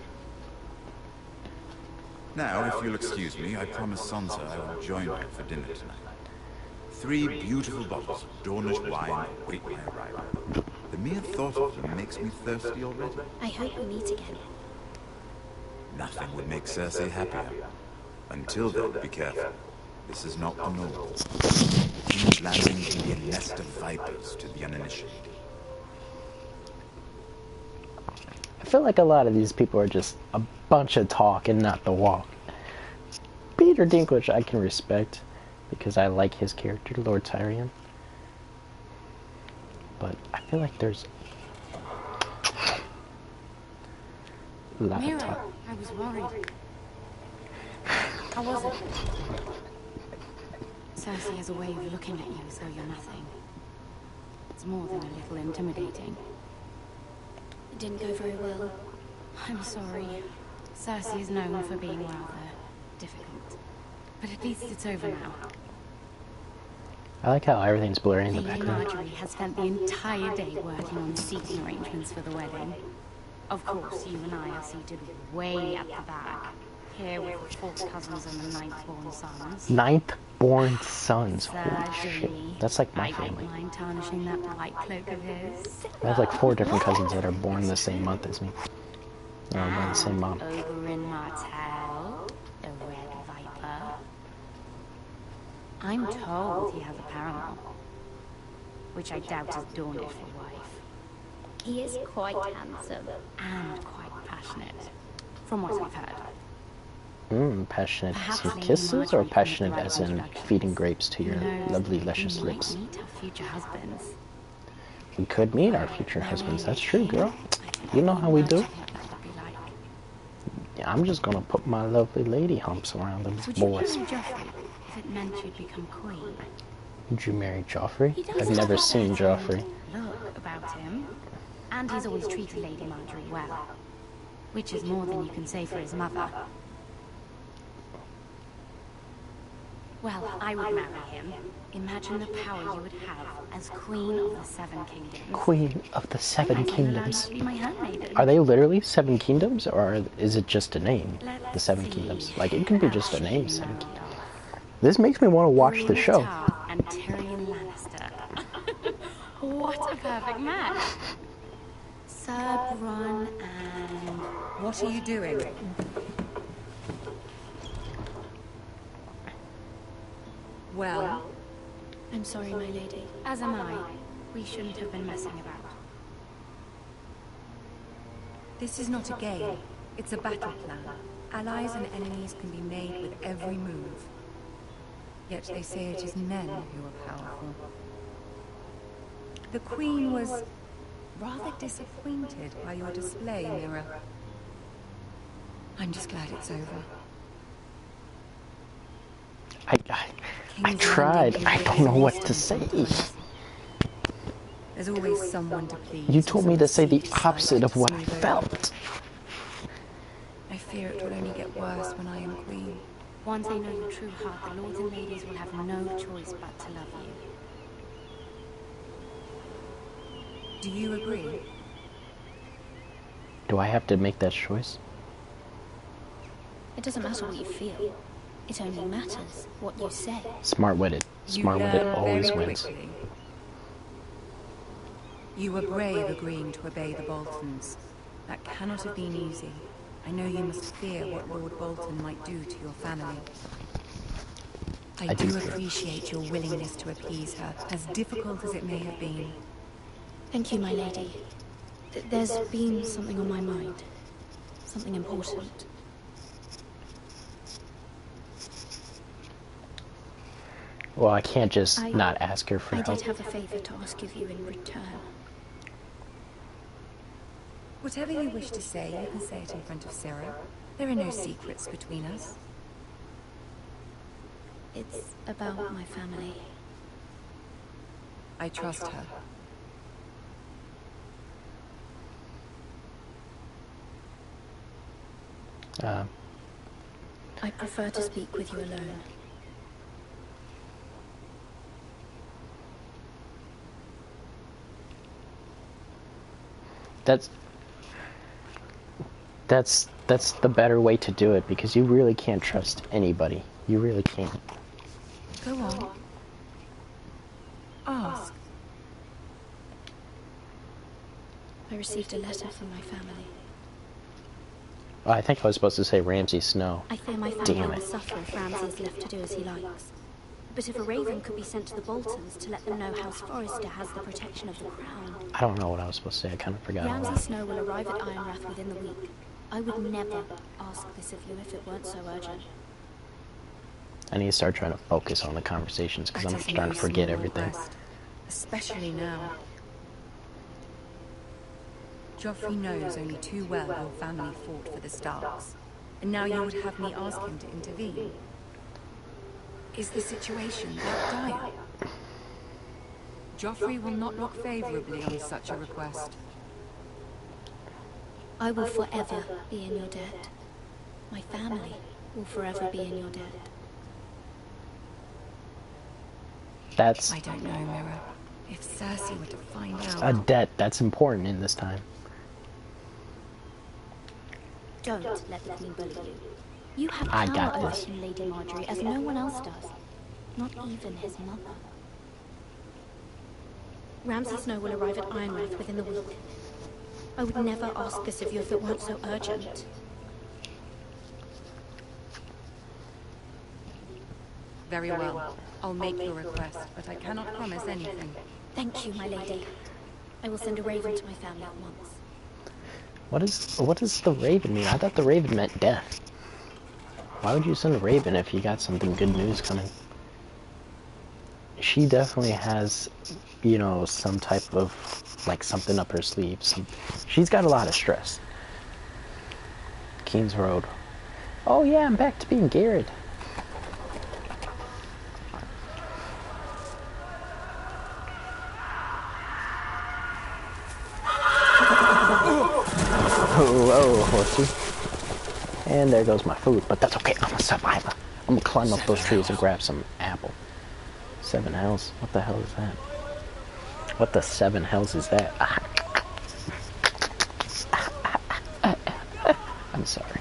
Now, if you'll excuse me, I promise Sansa I will join her for dinner tonight. 3 beautiful bottles of Dornish wine await my arrival. The mere thought of them makes me thirsty already. I hope we meet again. Nothing would make Cersei happier. Until then, be careful. This is not the norm. King's Landing can be a nest of vipers to the uninitiated. I feel like a lot of these people are just a bunch of talk and not the walk. Peter Dinklage I can respect because I like his character, Lord Tyrion. But I feel like there's a lot of talk. I was worried. How was it? Cersei has a way of looking at you as though you're nothing. It's more than a little intimidating. It didn't go very well. I'm sorry. Cersei is known for being rather difficult. But at least it's over now. I like how everything's blurry in the Lady background. Marjorie has spent the entire day working on seating arrangements for the wedding. Of course, you and I are seated way at the back. Here with the 4th cousins and the 9th-born sons. 9th-born sons. Holy shit. Surgery. That's like my I family. wouldn't mind tarnishing that white cloak of his. I have like 4 different cousins that are born the same month as me. By the same mom. Over in Martell, the Red Viper. I'm told he has a paramour, which I doubt is Dornish for wife. He is quite handsome. And quite passionate, from what I've heard. Passionate as in Perhaps kisses, Lady or Marjorie passionate could as provide in introductions. feeding grapes to your Who knows, lovely, luscious we might lips? meet our future husbands. We could meet our future husbands. That's true, girl. You know how we do. Yeah, I'm just gonna put my lovely lady humps around them Would you boys. marry Joffrey if it meant you'd become queen? Would you marry Joffrey? He does I've have never a seen certain Joffrey. look about him, and he's always treated Lady Marjorie well, which is more than you can say for his mother. Well, I would marry him. Imagine the power you would have as Queen of the 7 Kingdoms. Queen of the 7 And I'm allowed Kingdoms. to be my handmaiden. Are they literally 7 kingdoms, or is it just a name? The 7 Let's kingdoms. see. Like, it can be just a How name. should 7 we kingdoms. know? This makes me want to watch the show. Tarth and Tyrion Lannister. What a perfect match. Sir Bronn and... What are you doing? Well, I'm sorry, my lady. As am I. We shouldn't have been messing about. this is not a game. It's a battle plan. Allies and enemies can be made with every move. Yet they say it is men who are powerful. The Queen was rather disappointed by your display, Mira. I'm just glad it's over. I tried. I don't know what to say. There's always someone to please. You told me to say the opposite of what I felt. I fear it will only get worse when I am queen. Once they know your true heart, the lords and ladies will have no choice but to love you. Do you agree? Do I have to make that choice? It doesn't matter what you feel. It only matters what you say. Smart-witted. Smart-witted always wins. Quickly. You were brave agreeing to obey the Boltons. That cannot have been easy. I know you must fear what Lord Bolton might do to your family. I do appreciate your willingness to appease her, as difficult as it may have been. Thank you, my lady. There's been something on my mind. Something important. Well, I can't just not ask her for help. I did have a favor to ask of you in return. Whatever you wish to say, you can say it in front of Sarah. There are no secrets between us. It's about my family. I trust her. I prefer to speak with you alone. That's the better way to do it, because you really can't trust anybody. You really can't. Go on. Ask. I received a letter from my family. Oh, I think I was supposed to say Ramsay Snow. I fear my family will suffer if Ramsay is left to do as he likes. But if a raven could be sent to the Boltons to let them know House Forrester has the protection of the crown... I don't know what I was supposed to say. I kind of forgot. Ramsay Snow will arrive at Ironrath within the week. I would never ask this of you if it weren't so urgent. I need to start trying to focus on the conversations, because I'm starting to forget everything. Request, especially now. Joffrey knows only too well your family fought for the Starks, and now you would have me ask him to intervene. Is the situation that dire? Joffrey will not look favorably on such a request. I will forever be in your debt. My family will forever be in your debt. That's... I don't know, Mira. If Cersei were to find out... a debt. That's important in this time. Don't let the Queen bully you. You have I power got over this. him, Lady Marjorie, as no one else does. Not even his mother. Ramsay Snow will arrive at Ironrath within the week. I would never ask this of you if it weren't so urgent. Very well. I'll make your request, but I cannot promise anything. Thank you, my lady. I will send a raven to my family at once. What does the raven mean? I thought the raven meant death. Why would you send a raven if you got something good news coming? She definitely has, you know, some type of, like, something up her sleeve. She's got a lot of stress. King's Road. Oh yeah, I'm back to being Garrett. Whoa, horsey. And there goes my food, but that's okay, I'm a survivor. I'm gonna climb up those trees and grab some apple. 7 hells? What the hell is that? What the 7 hells is that? I'm sorry.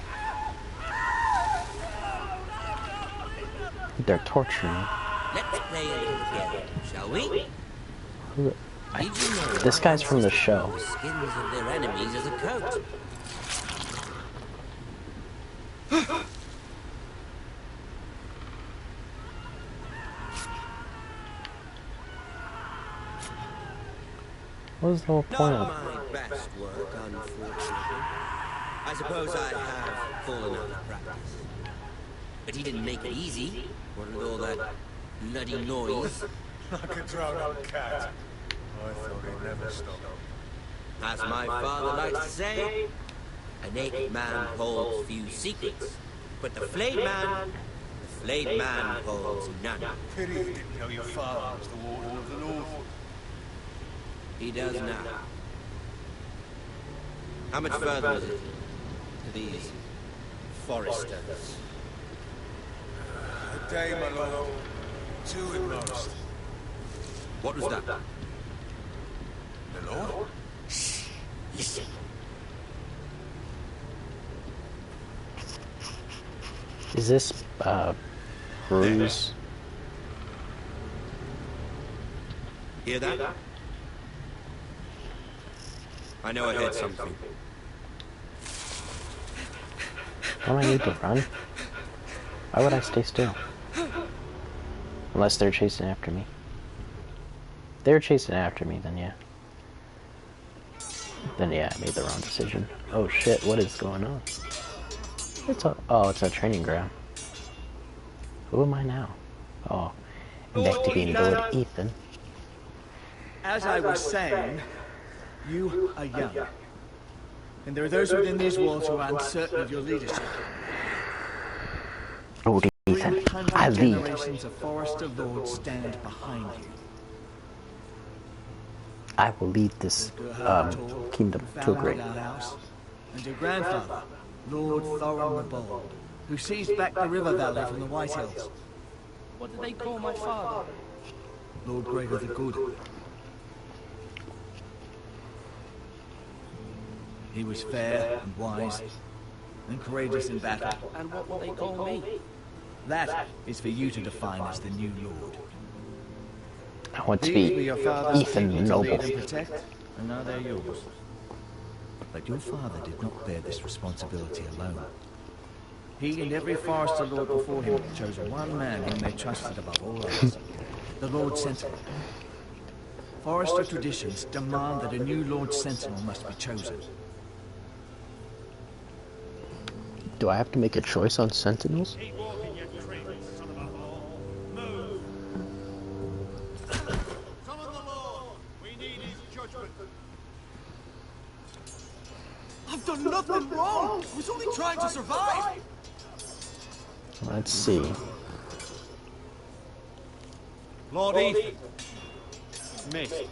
They're torturing me. Let's play a little game, shall we? This guy's from the show. The skins of their enemies as a coat. What was the whole point of it? Not my best work, unfortunately. I suppose I have fallen out of practice. But he didn't make it easy. What with all that bloody noise? Like a drowned cat. I thought he'd never stop. As my father likes to say, a naked man holds few secrets, but the flayed man holds none. Pity you didn't know your father was the Warden of the North. He does now. How much further is it to these foresters? A day, my lord. 2 at most. What was that? The Lord? Shh! Listen. Is this, Bruce? Hear that? I know I heard something. Don't I need to run? Why would I stay still? Unless they're chasing after me. If they're chasing after me, then yeah. Then yeah, I made the wrong decision. Oh shit, what is going on? It's a training ground. Who am I now? Oh, I'm back to being Lord Ethan. As I was saying, you are young. And there are those within these walls who are uncertain of your leadership. Lord Ethan, I lead. Generations of Forester Lords stand behind you. I will lead this kingdom to a great. And your grandfather, Lord Thorin the Bold, who seized back the river valley from the White Hills. What did they call my father? Lord Gregor the Good. He was fair and wise and courageous in battle. And what will they call me? That is for you to define as the new lord. I want to be Ethan the Noble. And protect, and now they're yours. But your father did not bear this responsibility alone. He and every Forester Lord before him chose one man whom they trusted above all others, the Lord Sentinel. Forester traditions demand that a new Lord Sentinel must be chosen. Do I have to make a choice on Sentinels? Keep walking, you traitors, son of a whore. Move! Summon the Lord! We need his judgment. I've done nothing wrong! I was only trying to survive! Let's see. Lord Ethan. Missed.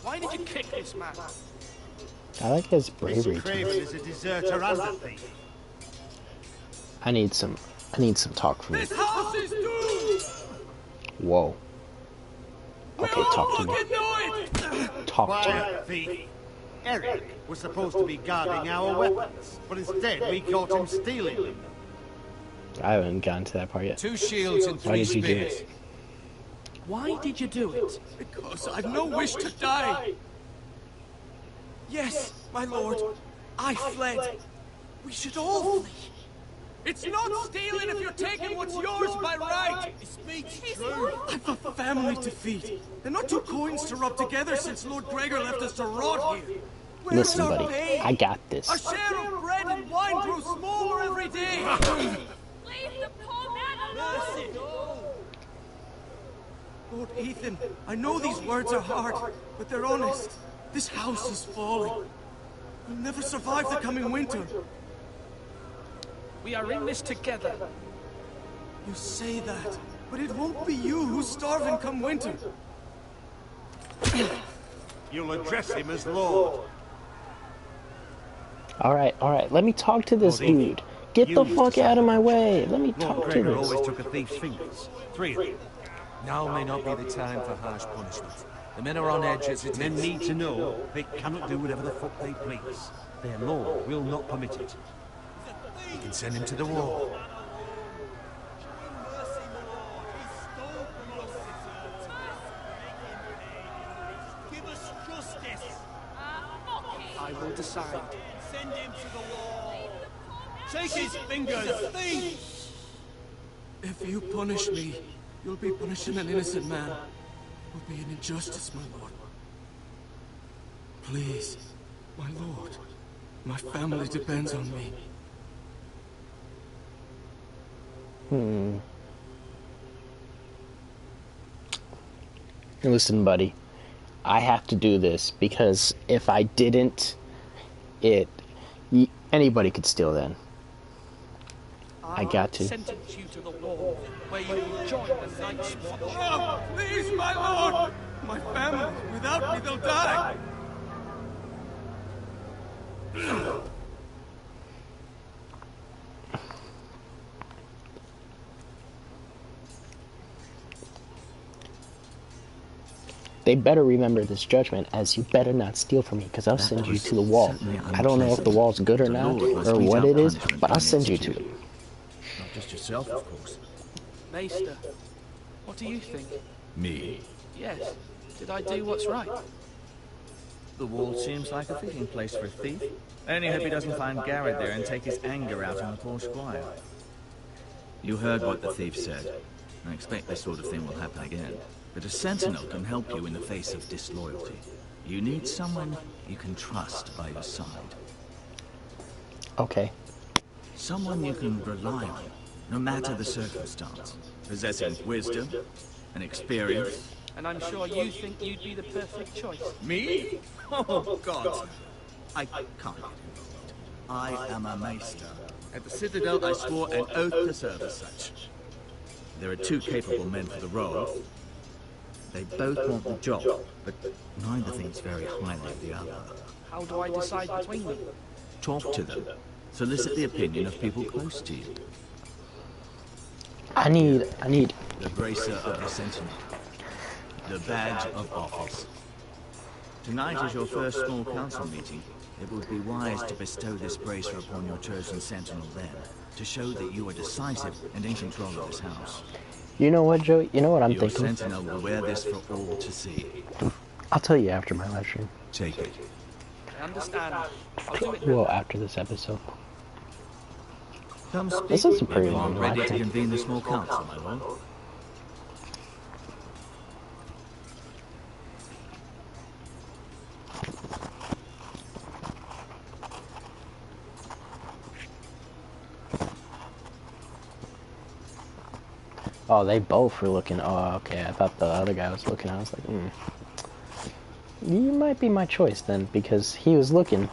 Why did you kick this man? I like his bravery. Craven is a deserter and a thief. I need some talk from you. This house is doomed! Whoa. Okay, talk to me. Talk to me. Quiet, thief. Eric was supposed to be guarding our weapons, but instead we caught him stealing them. I haven't gotten to that part yet. 2 shields and 3 Why did you do spears. it? Why did you do it? Because I've no wish to die. Yes, my lord. I fled. We should all flee. It's not stealing if you're taking what's yours by right. He speaks true. I've a family to feed. And not 2 coins to rub together since Lord Gregor left us to rot here. Where's Listen, our buddy. pay? I got this. Our share of bread and wine grows smaller every day. Leave the poor man alone! Lord Ethan, I know these words are hard, but they're honest. This house is falling. We'll never survive the coming winter. We are in this together. You say that, but it won't be you who's starving come winter. You'll address him as Lord. Alright. Let me talk to this dude. Get the fuck out of my way. Let me talk to Gregor this. always took a thief's fingers. 3 of them. Now may not be the time for harsh punishment. The men are on edge as it is. Men need to know they cannot do whatever the fuck they please. Their lord will not permit it. You can send him to the wall. Give us justice. I will decide. Send him to the wall. Take his fingers. Thief. If you punish me, you'll be punishing an innocent man. It will be an injustice, my lord. Please, my lord. My family depends on me. Listen, buddy. I have to do this because if I didn't, anybody could steal then. I got to. Sentence you to the wall, where you will join the Night's Watch. Oh, please, my lord. My family, without me, they'll die. They better remember this judgment, as you better not steal from me, because I'll send you to the wall. I don't know if the wall's good or not, or what it is, but I'll send you to it. Not just yourself, of course. Maester, what do you think? Me? Yes. Did I do what's right? The wall seems like a fitting place for a thief. I only hope he doesn't find Garrett there and take his anger out on the poor squire. You heard what the thief said. I expect this sort of thing will happen again. But a sentinel can help you in the face of disloyalty. You need someone you can trust by your side. Okay. Someone you can rely on, no matter the circumstance. Possessing wisdom and experience. And I'm sure you think you'd be the perfect choice. Me? Oh, God. I can't get involved. I am a maester. At the Citadel, I swore an oath to serve as such. There are two capable men for the role. They both want the job, but neither thinks very highly of the other. How do I decide between them? Talk to them. Solicit the opinion of people close to you. I need... The bracer of the sentinel. The badge of office. Tonight is your first small council meeting. It would be wise to bestow this bracer upon your chosen sentinel then, to show that you are decisive and in control of this house. You know what, Joey? You know what I'm your thinking? Your sentinel will wear this for all to see. I'll tell you after my live stream. Take it. I understand. I'll do it. Well, after this episode. Come speak this is a with pretty me long when ready live to stream. convene the small council, my lord. Oh, they both were looking. Oh, okay. I thought the other guy was looking. I was like, you might be my choice then, because he was looking,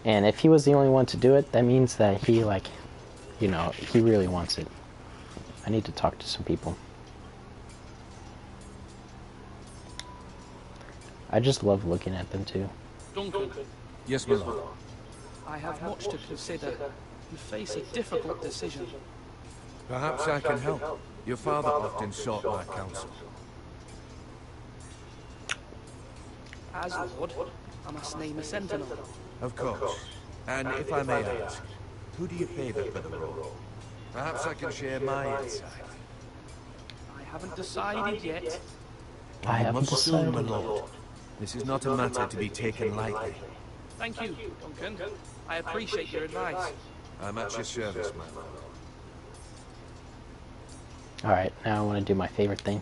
and if he was the only one to do it, that means that he, like, you know, he really wants it. I need to talk to some people. I just love looking at them too. Duncan. Yes, my lord. I have much to consider and face a difficult decision. Perhaps I can help. Your father often sought my counsel. As Lord, I must name a sentinel. Of course. And if I may ask, who do you favor for the role? Perhaps I can share my insight. I haven't decided yet. I haven't soon, my decided. lord. This is not a matter to be taken lightly. Thank you, Duncan. I appreciate your advice. I'm at your service, my lord. Alright, now I want to do my favorite thing.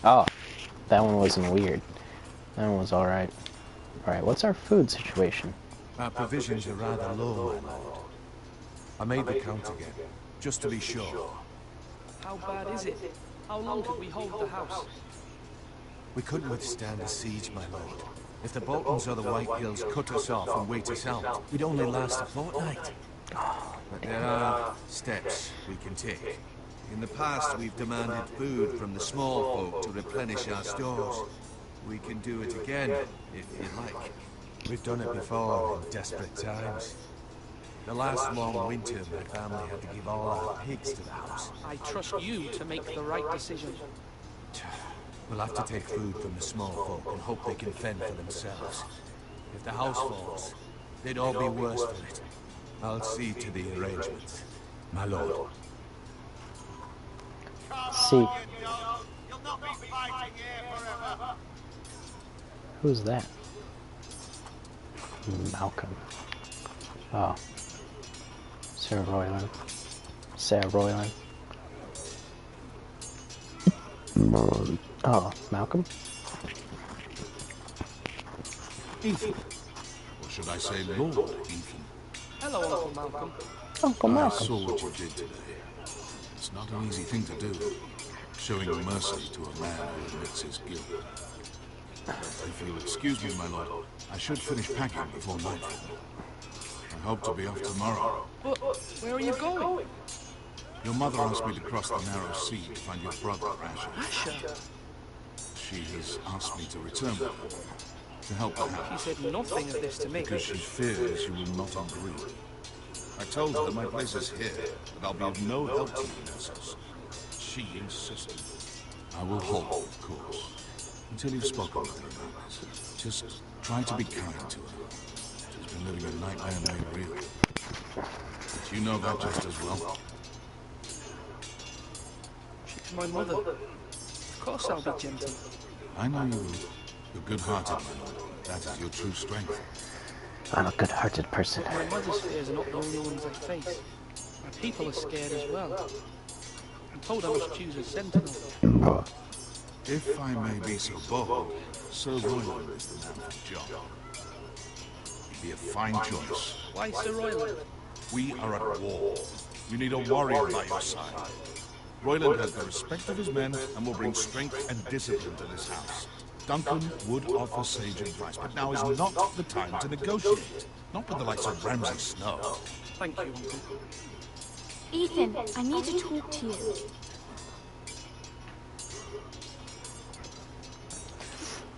Oh, that one wasn't weird. That one was alright. Alright, what's our food situation? Our provisions are rather low, my lord. I made the count again, just to be sure. How bad is it? How long could we hold the house? We couldn't withstand a siege, my lord. If the Boltons or the White Hills cut us off and wait us out, we'd only last a fortnight. But there are steps we can take. In the past, we've demanded food from the small folk to replenish our stores. We can do it again, if you like. We've done it before in desperate times. The last long winter, my family had to give all our pigs to the house. I trust you to make the right decision. We'll have to take food from the small folk and hope they can fend for themselves. If the house falls, they'd all be worse for it. I'll see to the arrangements, my lord. See. Who's that? Malcolm. Oh. Sarah Royland. Sarah Royland. Oh, Malcolm? Ethan. Or should I say Lord Ethan? Hello, Uncle Malcolm. Uncle I Malcolm. saw what you did today. It's not an easy thing to do, showing mercy to a man who admits his guilt. If you'll excuse me, my lord, I should finish packing before nightfall. I hope to be off tomorrow. But where are you going? Your mother asked me to cross the narrow sea to find your brother, Asher. Asher? She has asked me to return with her, to help the She house, said nothing of this to me. because she fears you will not agree. I told her my place is here, but I'll be of no help to you, Nessus. She insisted. I will hold, of course, until you've spoken with her about this. Just try to be kind to her. She's been living a nightmare made real. But you know that just as well. She's my mother. Of course I'll be gentle. I know you will. You're good-hearted, my lord. That is your true strength. I'm a good-hearted person. But my mother's fears are not the only ones I face. My people are scared as well. I'm told I must choose a sentinel. If I may be so bold, Sir Royland is the man for the job. He'd be a fine choice. Why Sir Royland? We are at war. You need a warrior by your side. Royland has the respect of his men and will bring strength and discipline to this house. Duncan would offer sage advice, but now is not the time to negotiate. Not with the likes of Ramsay Snow. Thank you, Uncle. Ethan, I need to talk to you.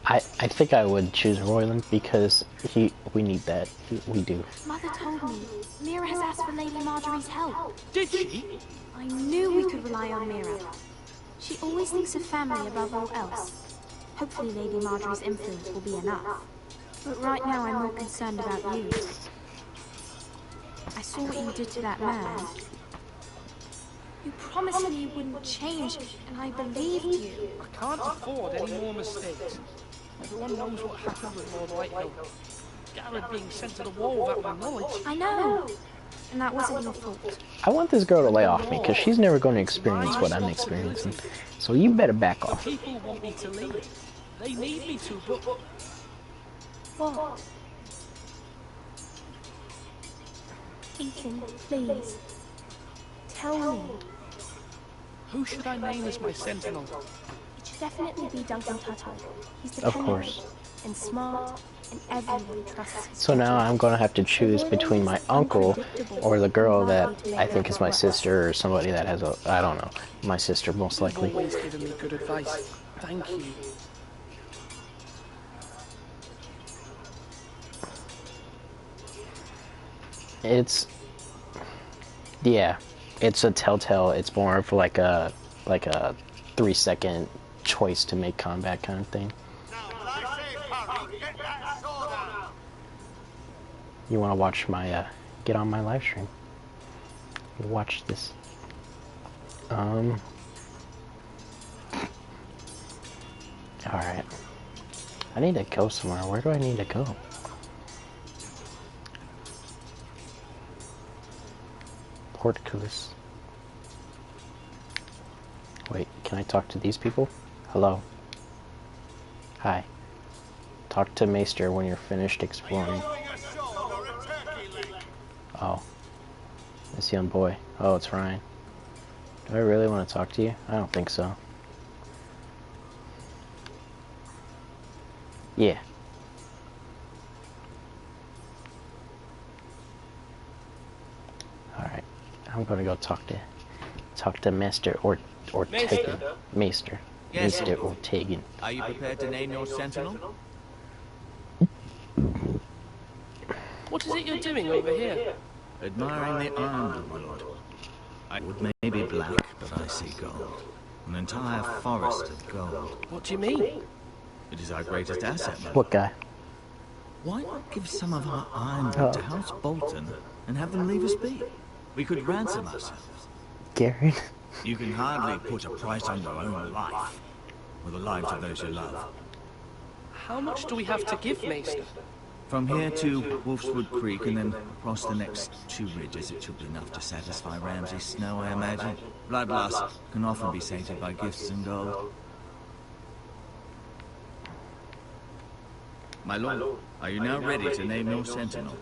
I think I would choose Royland because we need that. We do. Mother told me Mira has asked for Lady Marjorie's help. Did she? I knew we could rely on Mira. She always thinks of family above all else. Hopefully Lady Marjorie's influence will be enough. But right now I'm more concerned about you. I saw what you did to that man. You promised me you wouldn't change, and I believed you. I can't afford any more mistakes. Everyone knows what happened with Lord Whitehill. Garrett being sent to the wall without my knowledge. I know. And that wasn't your fault. I want this girl to lay off me because she's never going to experience what I'm experiencing. So you better back off. The people want me to leave. They need me to, but... What? Ethan, please. Tell me. Who should I name as my sentinel? It should definitely be Duncan Tuttle. He's Of dependable course. and smart, and everyone trusts his So now I'm going to have to choose between my uncle or the girl that I think is my sister or somebody that has a... I don't know. My sister, most likely. You've always given me good advice. Thank you. It's... Yeah. It's a telltale. It's more of like a 3-second choice to make combat kind of thing. You want to watch my get on my live stream? Watch this. All right. I need to go somewhere. Where do I need to go? Portcullis. Wait, can I talk to these people? Hello. Hi. Talk to Maester when you're finished exploring. Oh. This young boy. Oh, it's Ryan. Do I really want to talk to you? I don't think so. Yeah. Alright. I'm gonna go talk to Maester Ortegan. Maester. Yes. Maester Ortegan. Are you prepared to name your sentinel? What is it you're doing over here? Admiring the iron, my lord. I would may be black, but I see gold. An entire forest of gold. What do you mean? It is our greatest asset, my lord. What guy? Why not give some of our ironwood to House Bolton and have them leave us be? We could ransom ourselves. Garrett? You can hardly put a price on your own life, or the lives of those you love. How much do we have to give, Maester? From here to Wolfswood Creek and then across the next 2 ridges, it should be enough to satisfy Ramsay Snow, I imagine. Bloodlust can often be sated by gifts and gold. My lord, are you now ready to name your sentinel?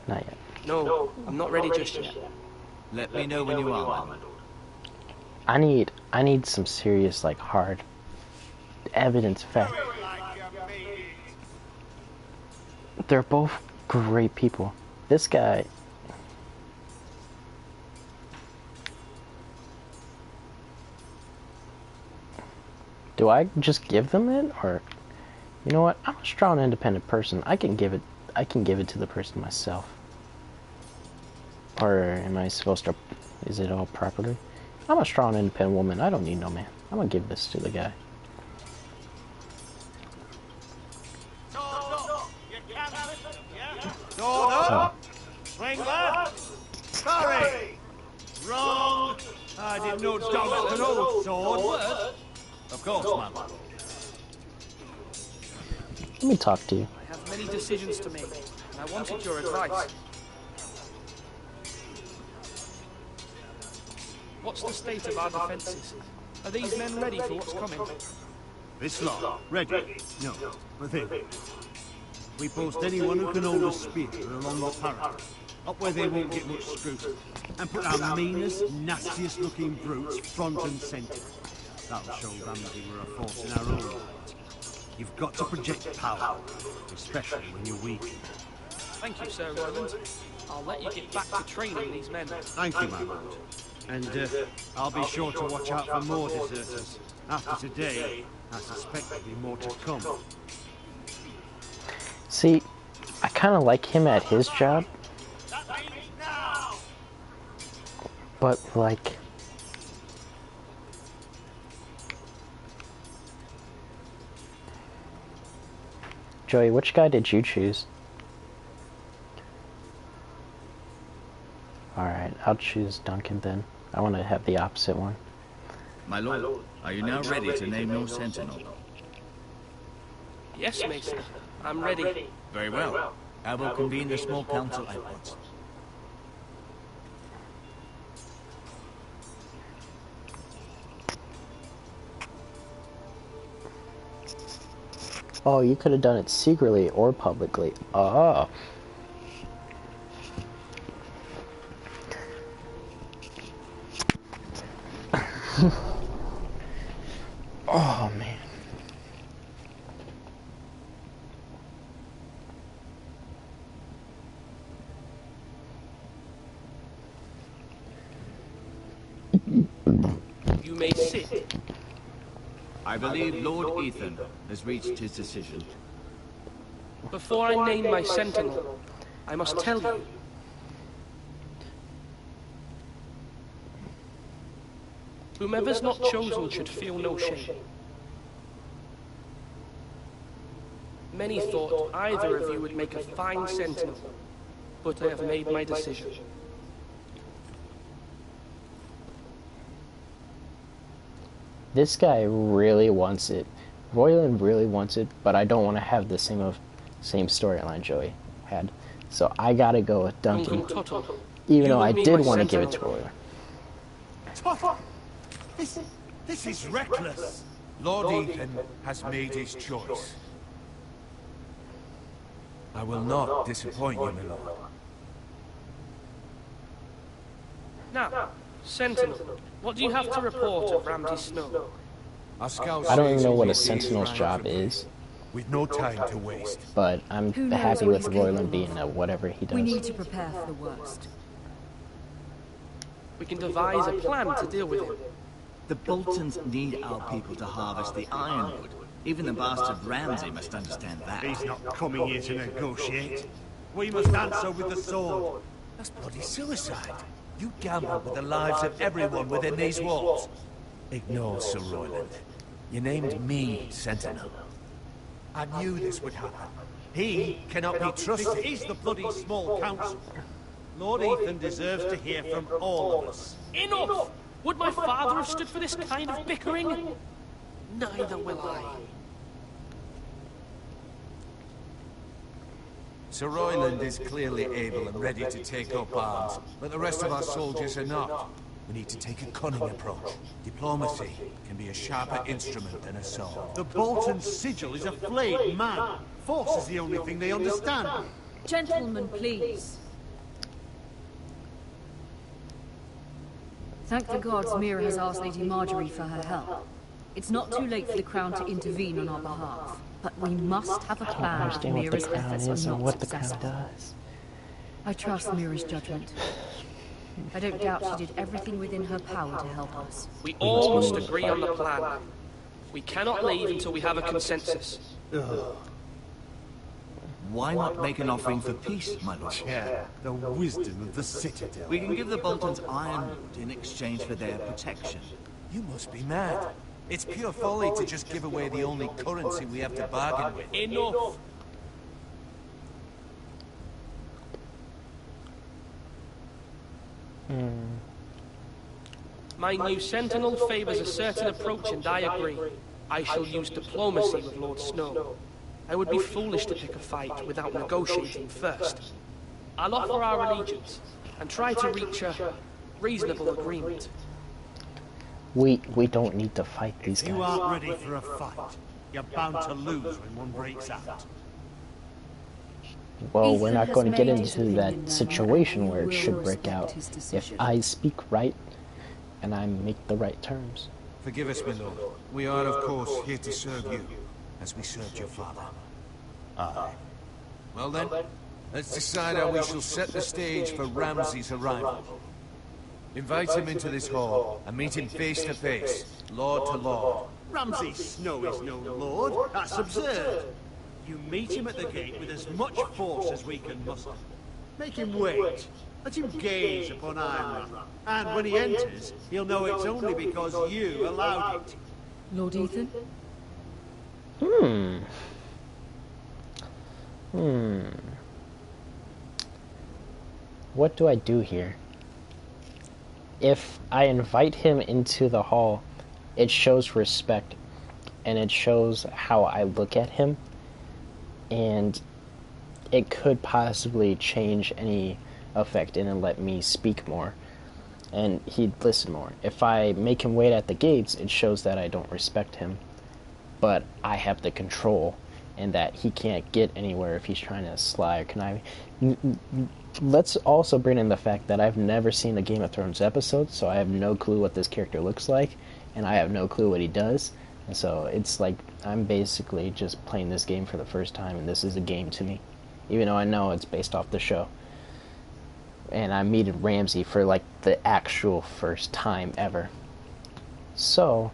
Not yet. No, I'm not ready just yet. Let me know when you are, my lord. I need some serious, like, hard evidence, fact. They're both great people. This guy... Do I just give them it, or... You know what? I'm a strong, independent person. I can give it to the person myself. Or am I supposed to? Is it all properly? I'm a strong, independent woman. I don't need no man. I'm gonna give this to the guy. Sword up! Swing left! Sorry! Wrong! I didn't know dogs could hold sword. Of course, my lord. Let me talk to you. I have many decisions to make, and I wanted your advice. What's the state of our defences? Are these men ready for what's coming? This lot, ready? No, but they we post anyone who can hold a spear along the parapet, up where they won't get much scrutiny, and put our meanest, nastiest looking brutes front and centre. That'll show Ramsay we're a force in our own right. You've got to project power, especially when you're weak. Thank you, Sir Roland. I'll let you get back to training these men. Thank you, my lord. And I'll be sure to watch out for more deserters. After today, I suspect there'll be more to come. See, I kind of like him at his job, but like, Joey, which guy did you choose? Alright, I'll choose Duncan then. I want to have the opposite one. My lord, are you now ready to name your sentinel? Yes, Mason. I'm ready. Very well. I will convene the small council at once. Oh, you could have done it secretly or publicly. Oh. Oh, man. You may sit. I believe Lord Ethan has reached his decision. Before I name my sentinel, I must tell you. Whomever's not chosen should feel no shame. Many thought either of you would make a fine sentinel, but I have made my decision. This guy really wants it. Royland really wants it, but I don't want to have the same storyline Joey had. So I gotta go with Duncan, even though I did want to give it to Royland. This is reckless. Lord Ethan has made his choice. I will not disappoint you, my lord. Now, Sentinel, what do you have to report of Ramsay Snow? I don't even know what a sentinel's job is. With no time to waste. But I'm happy with Royland being whatever he does. We need to prepare for the worst. We can devise a plan to deal with him. The Boltons need our people to harvest the ironwood. Even the bastard Ramsay must understand that. He's not coming here to negotiate. We must answer with the sword. That's bloody suicide. You gamble with the lives of everyone within these walls. Ignore Sir Royland. You named me Sentinel. I knew this would happen. He cannot be trusted. This is the bloody small council. Lord Ethan deserves to hear from all of us. Enough! Would my father have stood for this kind of bickering? Neither will I. Sir Royland is clearly able and ready to take up arms, but the rest of our soldiers are not. We need to take a cunning approach. Diplomacy can be a sharper instrument than a sword. The Bolton sigil is a flayed man. Force is the only thing they understand. Gentlemen, please. Thank the gods Mira has asked Lady Marjorie for her help. It's not too late for the Crown to intervene on our behalf, but we must have a plan if Mira's efforts are not successful. I trust Mira's judgment. I don't doubt she did everything within her power to help us. We all must agree on the plan. We cannot leave until we have a consensus. Ugh. Why not make an offering for peace, my lord? Yeah, the wisdom of the Citadel. We can give the Boltons ironwood in exchange for their protection. You must be mad. It's pure folly to just give away the only currency we have to bargain with. Enough! My new sentinel favors a certain approach, and I agree. I shall use diplomacy with Lord Snow. I would be foolish to pick a fight without negotiating first. I'll offer our allegiance, and try to reach a reasonable agreement. We don't need to fight these If you guys. aren't ready for a fight, you're bound to lose when one breaks out. Well, we're not going to get into that situation where it should break out if I speak right and I make the right terms. Forgive us, my lord. We are, of course, here to serve you, as we served your father. Aye. Well then, let's decide how we shall set the stage for Ramsay's arrival. Invite him into this hall, and meet him face to face, lord to lord. Ramsay Snow is no lord. That's absurd. You meet him at the gate with as much force as we can muster. Make him wait. Let him gaze upon Ironwood. And when he enters, he'll know it's only because you allowed it. Lord Ethan? What do I do here? If I invite him into the hall, it shows respect, and it shows how I look at him, and it could possibly change any effect and let me speak more, and he'd listen more. If I make him wait at the gates, it shows that I don't respect him, but I have the control, and that he can't get anywhere if he's trying to sly or connive. Let's also bring in the fact that I've never seen a Game of Thrones episode, so I have no clue what this character looks like, and I have no clue what he does. And so it's like I'm basically just playing this game for the first time, and this is a game to me, even though I know it's based off the show. And I'm meeting Ramsay for like the actual first time ever. So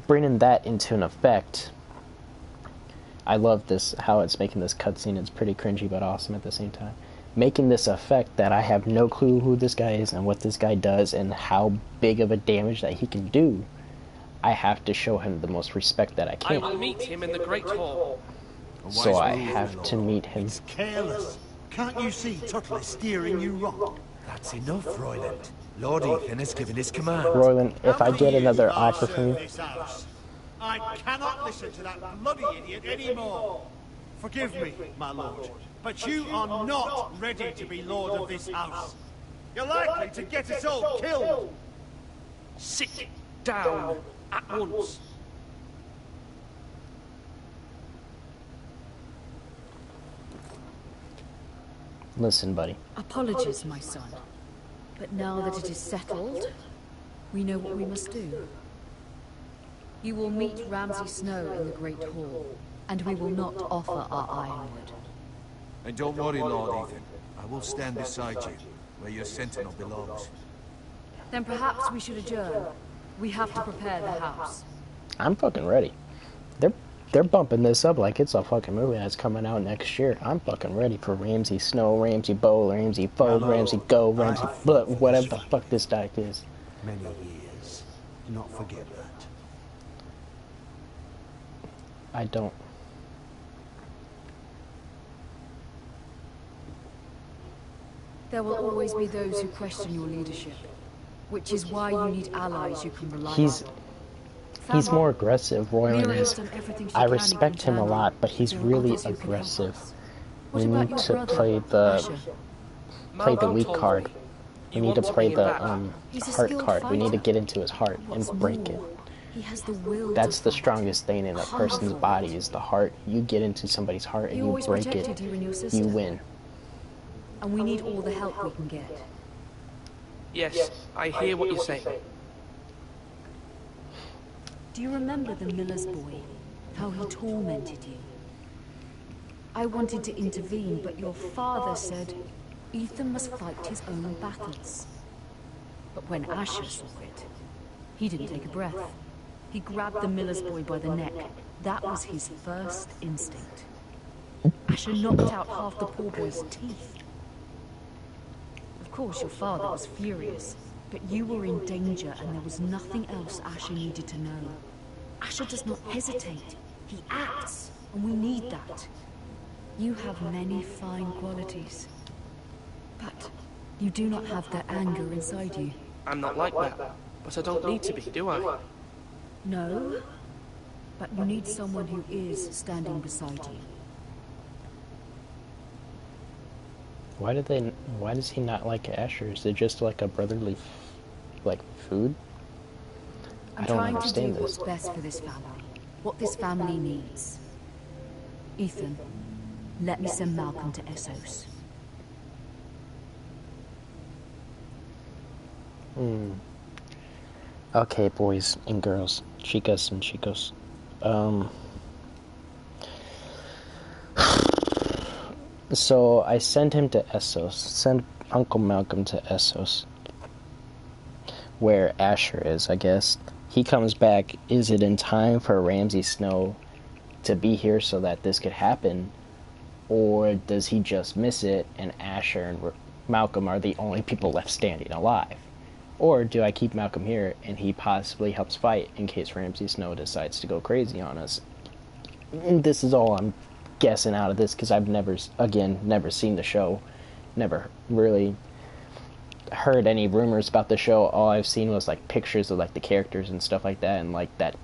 bringing that into an effect, I love this, how it's making this cutscene. It's pretty cringy but awesome at the same time. Making this effect that I have no clue who this guy is and what this guy does and how big of a damage that he can do. I have to show him the most respect that I can. I will meet him in the Great Hall. So I have to meet him. It's careless. Can't you see Tuttle is steering you wrong? That's enough, Royland. Lord Ethan has given his command. Royland, if I get another offer from you... I cannot listen to that bloody idiot anymore. Forgive me, my lord, but you are not ready to be lord of this house. You're likely to get us all killed. Sit down at once. Listen, buddy. Apologies, my son. But now that it is settled, we know what we must do. You will meet Ramsay Snow in the Great Hall, and we will not offer our ironwood. And don't worry, Lord Ethan. I will stand beside you, where your sentinel belongs. Then perhaps we should adjourn. We have to prepare the house. I'm fucking ready. They're bumping this up like it's a fucking movie that's coming out next year. I'm fucking ready for Ramsay Snow, Ramsay Bowl, Ramsay Fold, Ramsay Go, Ramsay whatever the fuck this dyke is. Many years. Do not forget that. I don't. There will always be those who question your leadership, which is why you need allies you can rely on. He's more aggressive, Royland is. I respect him a lot, but he's really aggressive. We need to play the weak card. We need to play the heart card. We need to get into his heart and break it. That's the strongest thing in a person's body, is the heart. You get into somebody's heart and you break it, you win. And we need all the help we can get. Yes, I hear what you're saying. Do you remember the miller's boy? How he tormented you? I wanted to intervene, but your father said Ethan must fight his own battles. But when Asher saw it, he didn't take a breath. He grabbed the miller's boy by the neck. That was his first instinct. Asher knocked out half the poor boy's teeth. Of course, your father was furious, but you were in danger and there was nothing else Asher needed to know. Asher does not hesitate. He acts, and we need that. You have many fine qualities, but you do not have that anger inside you. I'm not like that, but I don't need to be, do I? No, but you need someone who is standing beside you. Why does he not like Asher? Is it just like a brotherly, like, food? I don't understand this. I'm trying to do what's best for this family. What this family needs. Ethan, let me send Malcolm to Essos. Okay, boys and girls, chicas and chicos. So I sent him to Essos. Send Uncle Malcolm to Essos, where Asher is, I guess. He comes back. Is it in time for Ramsay Snow to be here so that this could happen? Or does he just miss it and Asher and Malcolm are the only people left standing alive? Or do I keep Malcolm here and he possibly helps fight in case Ramsay Snow decides to go crazy on us? This is all I'm guessing out of this because I've never seen the show. Never really heard any rumors about the show. All I've seen was like pictures of like the characters and stuff like that, and like that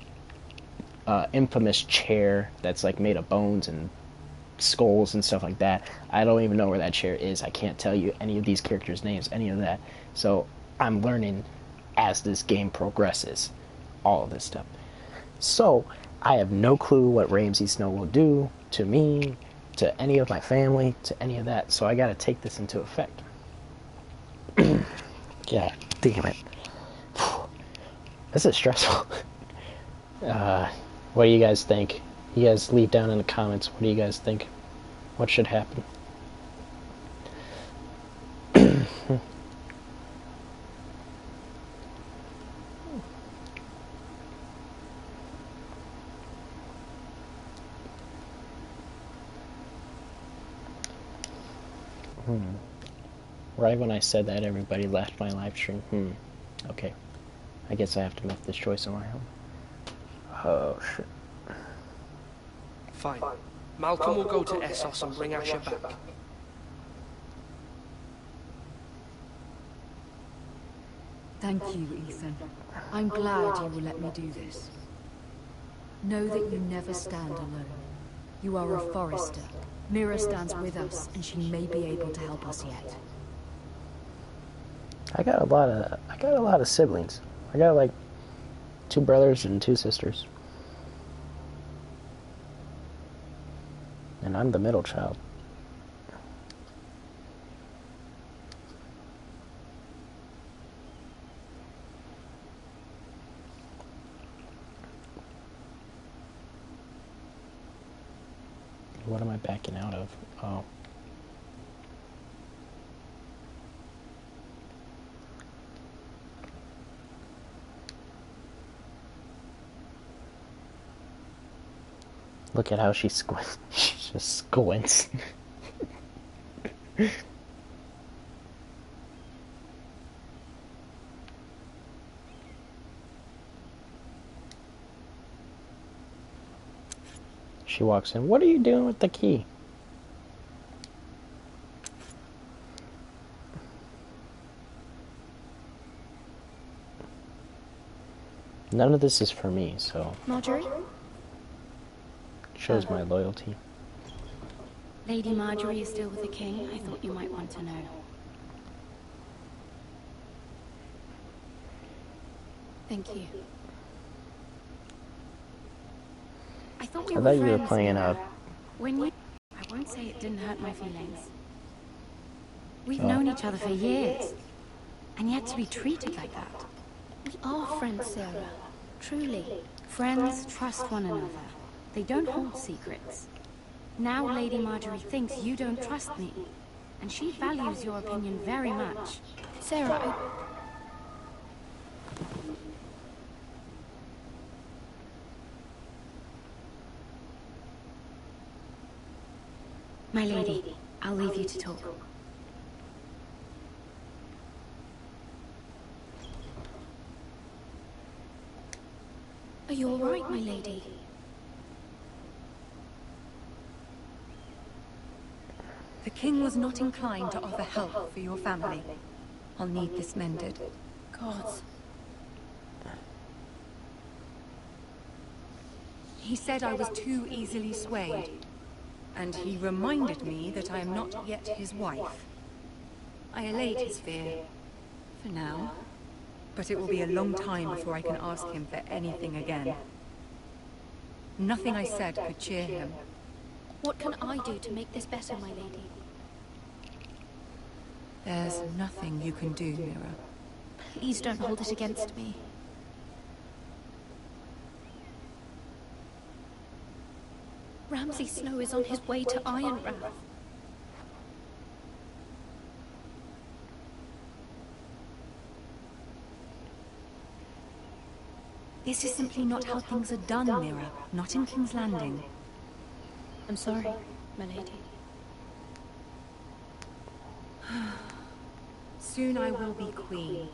infamous chair that's like made of bones and skulls and stuff like that. I don't even know where that chair is. I can't tell you any of these characters' names, any of that. So I'm learning as this game progresses, all of this stuff. So I have no clue what Ramsay Snow will do to me, to any of my family, to any of that. So I gotta take this into effect. Yeah, damn it. This is stressful. What do you guys think? You guys leave down in the comments. What do you guys think? What should happen? Right when I said that, everybody left my live stream. Okay. I guess I have to make this choice on my own. Oh, shit. Fine. Malcolm will go to Essos and bring Asher back. Thank you, Ethan. I'm glad you will let me do this. Know that you never stand alone. You are a forester. Mira stands with us, and she may be able to help us yet. I got a lot of siblings. I got like 2 brothers and 2 sisters. And I'm the middle child. What am I backing out of? Oh. Look at how she squints. She just squints. She walks in. What are you doing with the key? None of this is for me, so... Marjorie? Shows my loyalty. Lady Marjorie is still with the king. I thought you might want to know. Thank you. I thought you were playing out. When you... I won't say it didn't hurt my feelings. We've known each other for years. And yet to be treated like that. We are friends, Sarah. Truly. Friends trust one another. They don't hold secrets. Now Lady Marjorie thinks you don't trust me. And she values your opinion very much. Sarah, My lady, I'll leave you to talk. Are you all right, my lady? The king was not inclined to offer help for your family. I'll need this mended. Gods. He said I was too easily swayed. And he reminded me that I am not yet his wife. I allayed his fear. For now. But it will be a long time before I can ask him for anything again. Nothing I said could cheer him. What can I do to make this better, my lady? There's nothing you can do, Mira. Please don't hold it against me. Ramsay Snow is on his way to Ironrath. This is simply not how things are done, Mira. Not in King's Landing. I'm sorry, my lady. Soon I will be queen,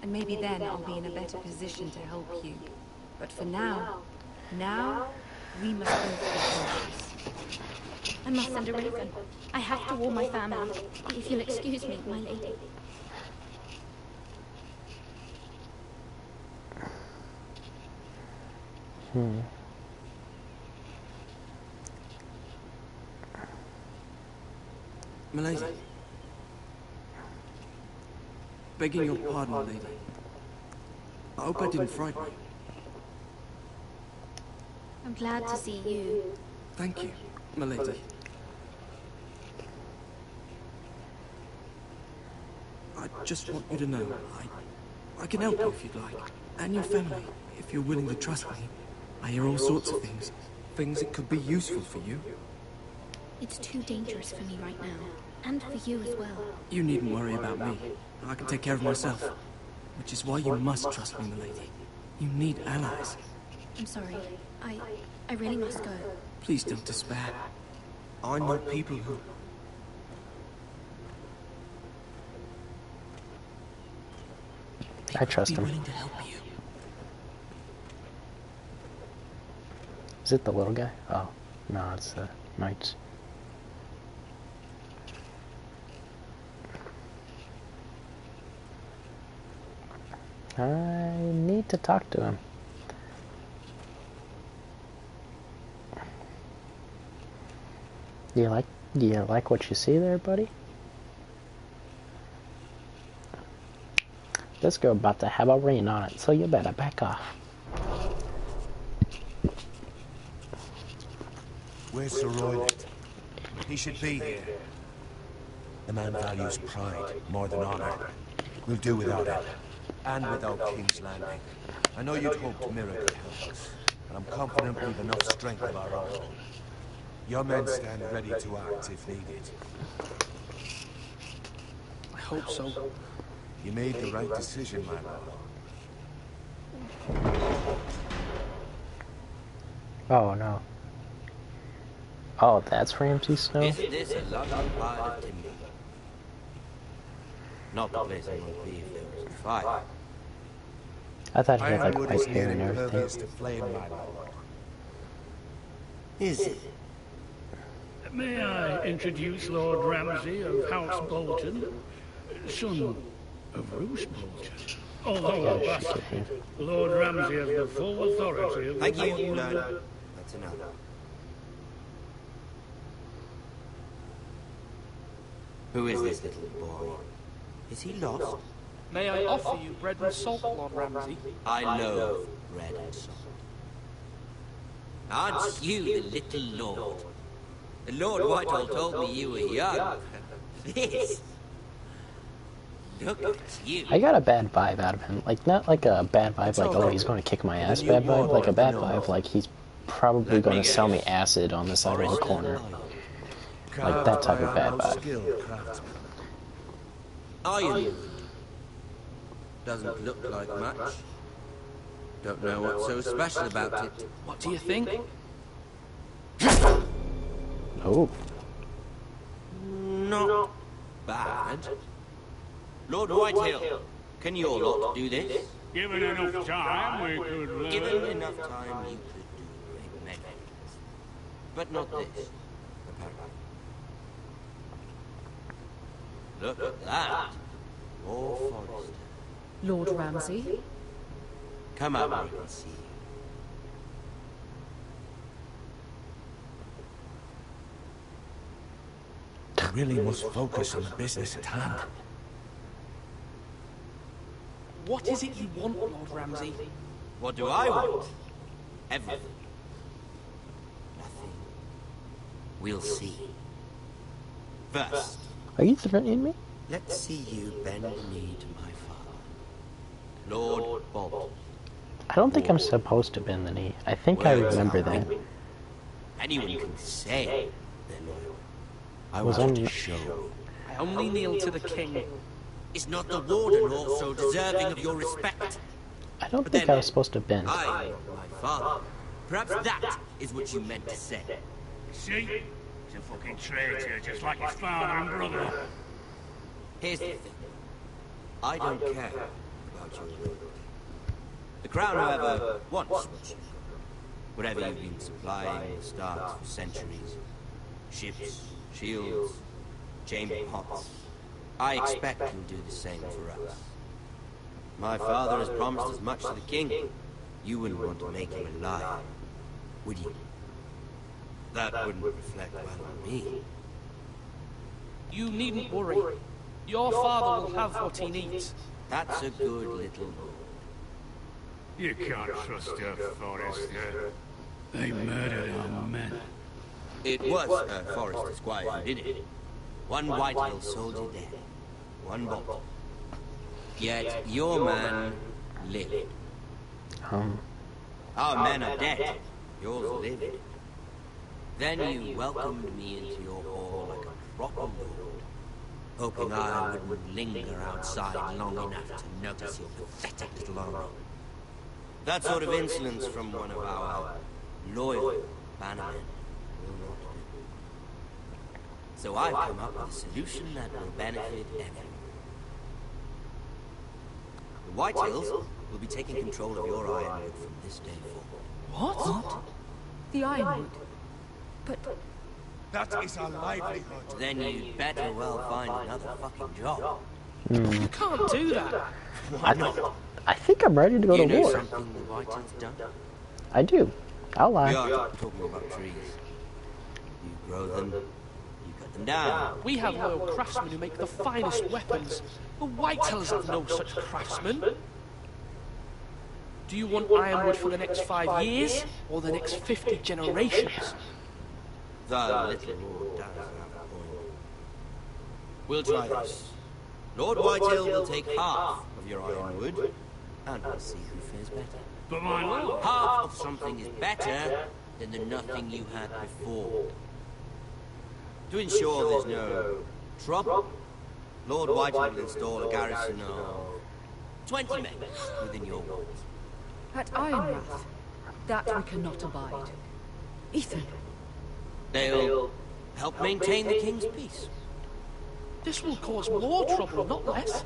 and maybe then I'll be in a better position to help you. But for now, we must both be cautious. I must send a raven. I have to warn my family. If you'll excuse me, my lady. My lady. Begging your pardon, my lady. I hope I didn't frighten you. I'm glad to see you. Thank you, my lady. I just want you to know, I can help you if you'd like. And your family, if you're willing to trust me. I hear all sorts of things. Things that could be useful for you. It's too dangerous for me right now. And for you as well. You needn't worry about me. I can take care of myself. Which is why you must trust me, my lady. You need allies. I'm sorry. I really must go. Please don't despair. I know people who... I trust him. willing to help you. Is it the little guy? Oh, no, it's the knights. I need to talk to him. Do you like what you see there, buddy? This girl about to have a ring on it, so you better back off. Where's Sir Royland? He should be here. The man values pride more than honor. We'll do without him. And without King's Landing. I know you'd hoped Mira could help us, but I'm confident we've enough strength of our own. Your men stand ready to act if needed. I hope so. You made the right decision, my lord. Oh no. Oh, that's Ramsay Snow? Isn't this a lovely part of timber? Not the place I would be if there was a fight. I thought he had like Ironwood white is hair and nearly everything. impervious to flame, my lord. Is it? May I introduce Lord Ramsay of House Bolton, son of Roose Bolton. Although a bastard, Lord Ramsay has the full authority of the Thank you, Bolton. no. That's enough. Who is this little boy? Is he lost? May I offer you bread and salt, Lord Ramsay? I loathe bread and salt. Aren't you the little lord? The Lord Whitehall told me you were young. This... Look at you. I got a bad vibe out of him. Like, not like a bad vibe like, oh, he's going to kick my ass bad vibe. Like a bad vibe like he's probably going to sell me acid on the side of the corner. Like that type of bad vibe. Iron. Doesn't look like much. Don't know what's so special about it. What do you think? Oh. lad. Lord Whitehill, can your lot do this? Given enough time, we could learn. Given enough time, you could do many things. But not this, apparently. Look at that. More forest. Lord Ramsay? Come out where I can see you. We really must focus on the business at hand. What is it you want, Lord Ramsay? What do I want? Everything. Nothing. We'll see. First, Are you threatening me? let's see you bend the knee to my father, Lord Bolton. I don't think I'm supposed to bend the knee. I think I remember that. Anyone can say they're loyal. I Was want I- to show you. I only kneel to the king. Is not the warden also deserving of your respect? I don't But think then, I was supposed to bend. I am not my father. Perhaps that is what you meant to say. See? He's a fucking traitor, just like his father and brother. Here's the thing. I don't care about your loyalty. The crown, however, wants what you got. Whatever you've been supplying the Starks for centuries. Ships, shields, chamber pots. I expect you'll do the same for us. My father has promised as much to the king. You wouldn't want to make him a liar, would you? That wouldn't reflect well on me. You needn't worry. Your father will have what he needs. That's a good little boy. You can't trust her, Forrester. They murdered our men. It was Forrester Squire who did it. One Whitehill soldier dead. One Bolton. Yet your man lived. Our men are dead. Yours lived. Then you welcomed me into your hall like a proper lord, hoping I wouldn't linger outside long enough to notice your pathetic little army. That sort of insolence from one of our loyal bannermen will not do. So I've come up with a solution that will benefit everyone. The Whitehills will be taking control of your ironwood from this day forward. What? The Ironwood? But That is our livelihood. Then you'd better well find another fucking job. You can't do that. Why not? I think I'm ready to go You to know war. something the Whitehills don't? I do. I'll We lie. are talking about trees. You grow them, you cut them down. We have loyal craftsmen who make the finest weapons. The Whitehills have no such craftsmen. Do you want ironwood for the next 5 years, or the next 50 generations? The little lord does have a point. We'll try this. Lord Whitehill will take half of your ironwood, and we'll see who fares better. But my lord... Half of something is better than the nothing you had before. To ensure there's no trouble, Lord Whitehill will install a garrison of 20 men within your walls. at Ironrath, that we cannot abide. Ethan. They'll help maintain the king's peace. This will cause more trouble, not less.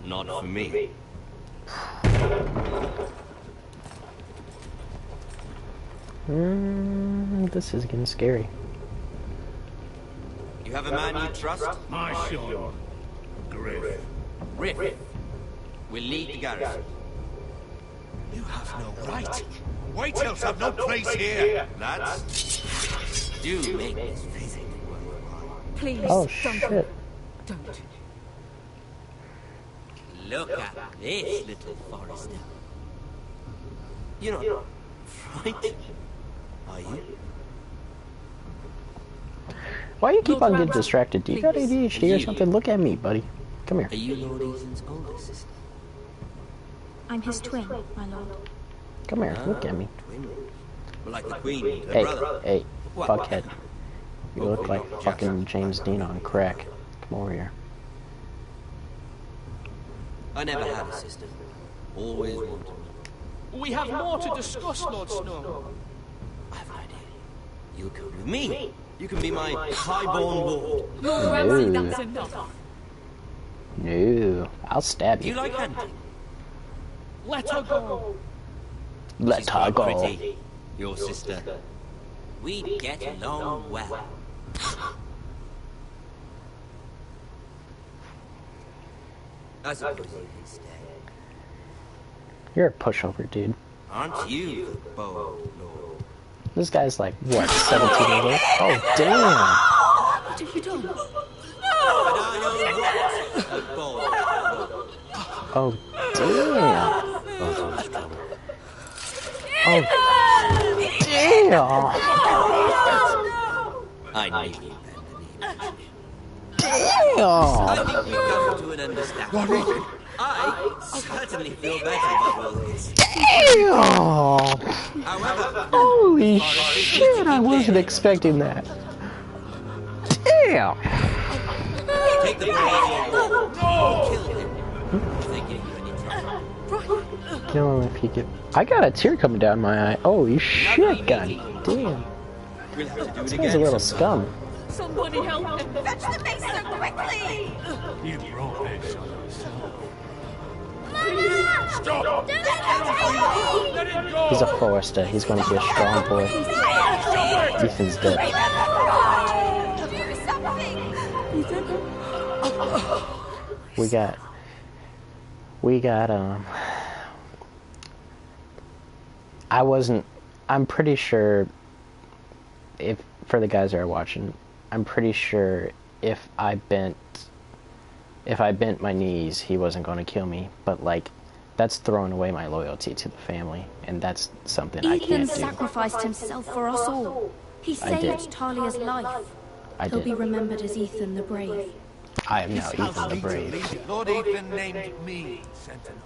Not for me. This is getting scary. You have a man you trust? My son, Griff. Griff will lead the garrison. You have no right. Whitehills have no place here. Lads, do make this visit worthwhile. Please, Oh, don't. shit. Don't. Look at this, little Forrester. You're not frightened, are you? Why you keep on getting distracted? Do you got ADHD or something? Look at me, buddy. Come here. Are you Lord Ethan's older sister? I'm his twin, my lord. Come here. Look at me. Twin. Well, like the Queen and her Hey, brother. hey, What? fuckhead. You look like fucking James Dean on crack. Come over here. I never had a sister. Always wanted one. We have more to discuss, Lord Snow. I have an idea. You'll come with me. You can be my highborn ward. Lord Ramsay, that's enough. No, I'll stab Do you. you like hunting? Let her go. Let She's her quite go. pretty, your sister. We'd get along well. I suppose you can stay. You're a pushover, dude. Aren't you the bold lord? This guy's like, what, 17 years old? Oh, damn! What have you done? But I know what the bold lord. Oh, damn! Oh, damn! I knew you'd bend the knee. I Damn! think we've come to an understanding. I certainly feel better about all this. Damn! However, Holy shit, I wasn't expecting that. Damn! take the brazier wall. Kill him. If they give you any trouble. Kill him if you get... I got a tear coming down my eye. Holy shit, god damn. We'll have to do This it guy's again. a little scum. Somebody help him! Fetch the macer quickly! You brought this on yourself. Stop! Let it go! He's a forester. He's going to be a strong boy. Ethan's dead. Do something! We got, I'm pretty sure, if, for the guys that are watching, I'm pretty sure if I bent my knees, he wasn't going to kill me, but like, that's throwing away my loyalty to the family, and that's something I Ethan can't do. sacrificed himself for us all. He I did. saved Talia's life. I He'll be did. remembered as Ethan the Brave. I am now Ethan the Brave. Lord Ethan named me Sentinel.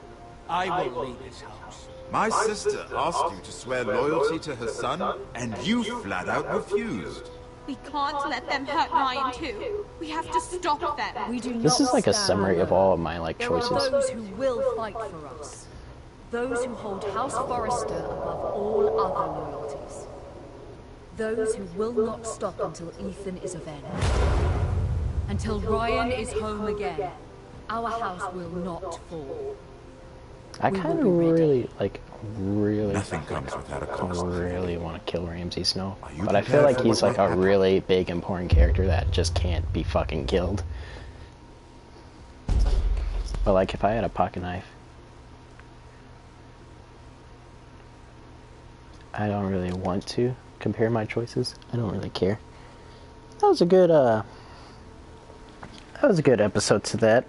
I will lead this house. My sister asked you to swear loyalty to her son, and you flat out refused. We can't let them hurt Ryan too. We have to stop them. We do not This is like a stand summary of alone. all of my like There choices. are those who will fight for us. Those who hold House Forrester above all other loyalties. Those who will not stop until Ethan is avenged. Until Ryan is home again, our house will not fall. I kind of really, Nothing comes without a cost. really want to kill Ramsay Snow. you But I feel prepared like for he's what like might a happen? really big, important character that just can't be fucking killed. But like, if I had a pocket knife, I don't really want to compare my choices. I don't really care. That was a good episode to that.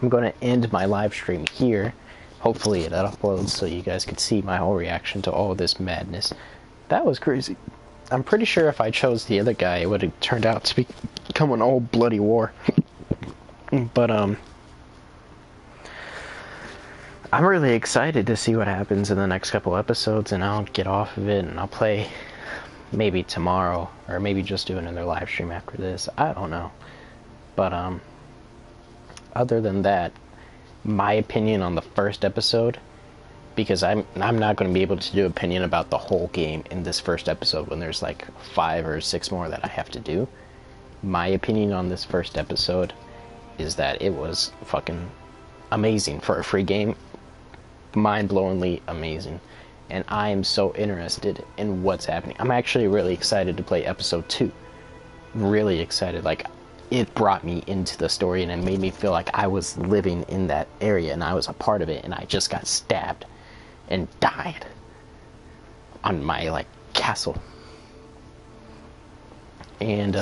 I'm going to end my live stream here. Hopefully it uploads so you guys could see my whole reaction to all this madness. That was crazy. I'm pretty sure if I chose the other guy, it would have turned out to become an old bloody war. But, I'm really excited to see what happens in the next couple episodes, and I'll get off of it, and I'll play maybe tomorrow, or maybe just do another live stream after this. I don't know. But, other than that, my opinion on the first episode, because I'm not going to be able to do opinion about the whole game in this first episode when there's like 5 or 6 more that I have to do. My opinion on this first episode is that it was fucking amazing for a free game. Mind-blowingly amazing. And I am so interested in what's happening. I'm actually really excited to play episode 2. Really excited. Like, it brought me into the story and it made me feel like I was living in that area and I was a part of it, and I just got stabbed and died on my like castle. And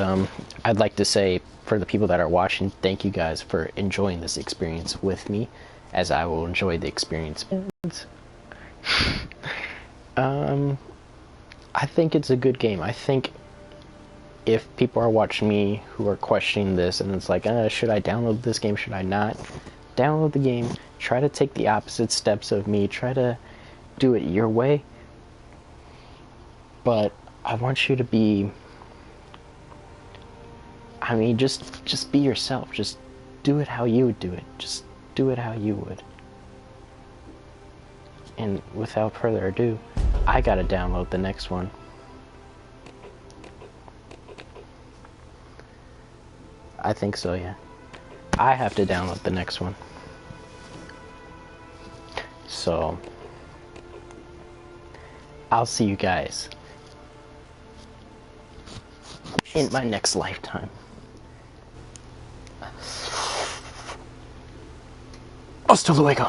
I'd like to say, for the people that are watching, thank you guys for enjoying this experience with me, as I will enjoy the experience. I think it's a good game. I think if people are watching me who are questioning this and it's like, should I download this game, should I not? Download the game, try to take the opposite steps of me, try to do it your way. But I want you to be, I mean, just be yourself. Just do it how you would do it. Just do it how you would. And without further ado, I gotta download the next one. I think so, yeah. I have to download the next one. So, I'll see you guys in my next lifetime. Hasta luego.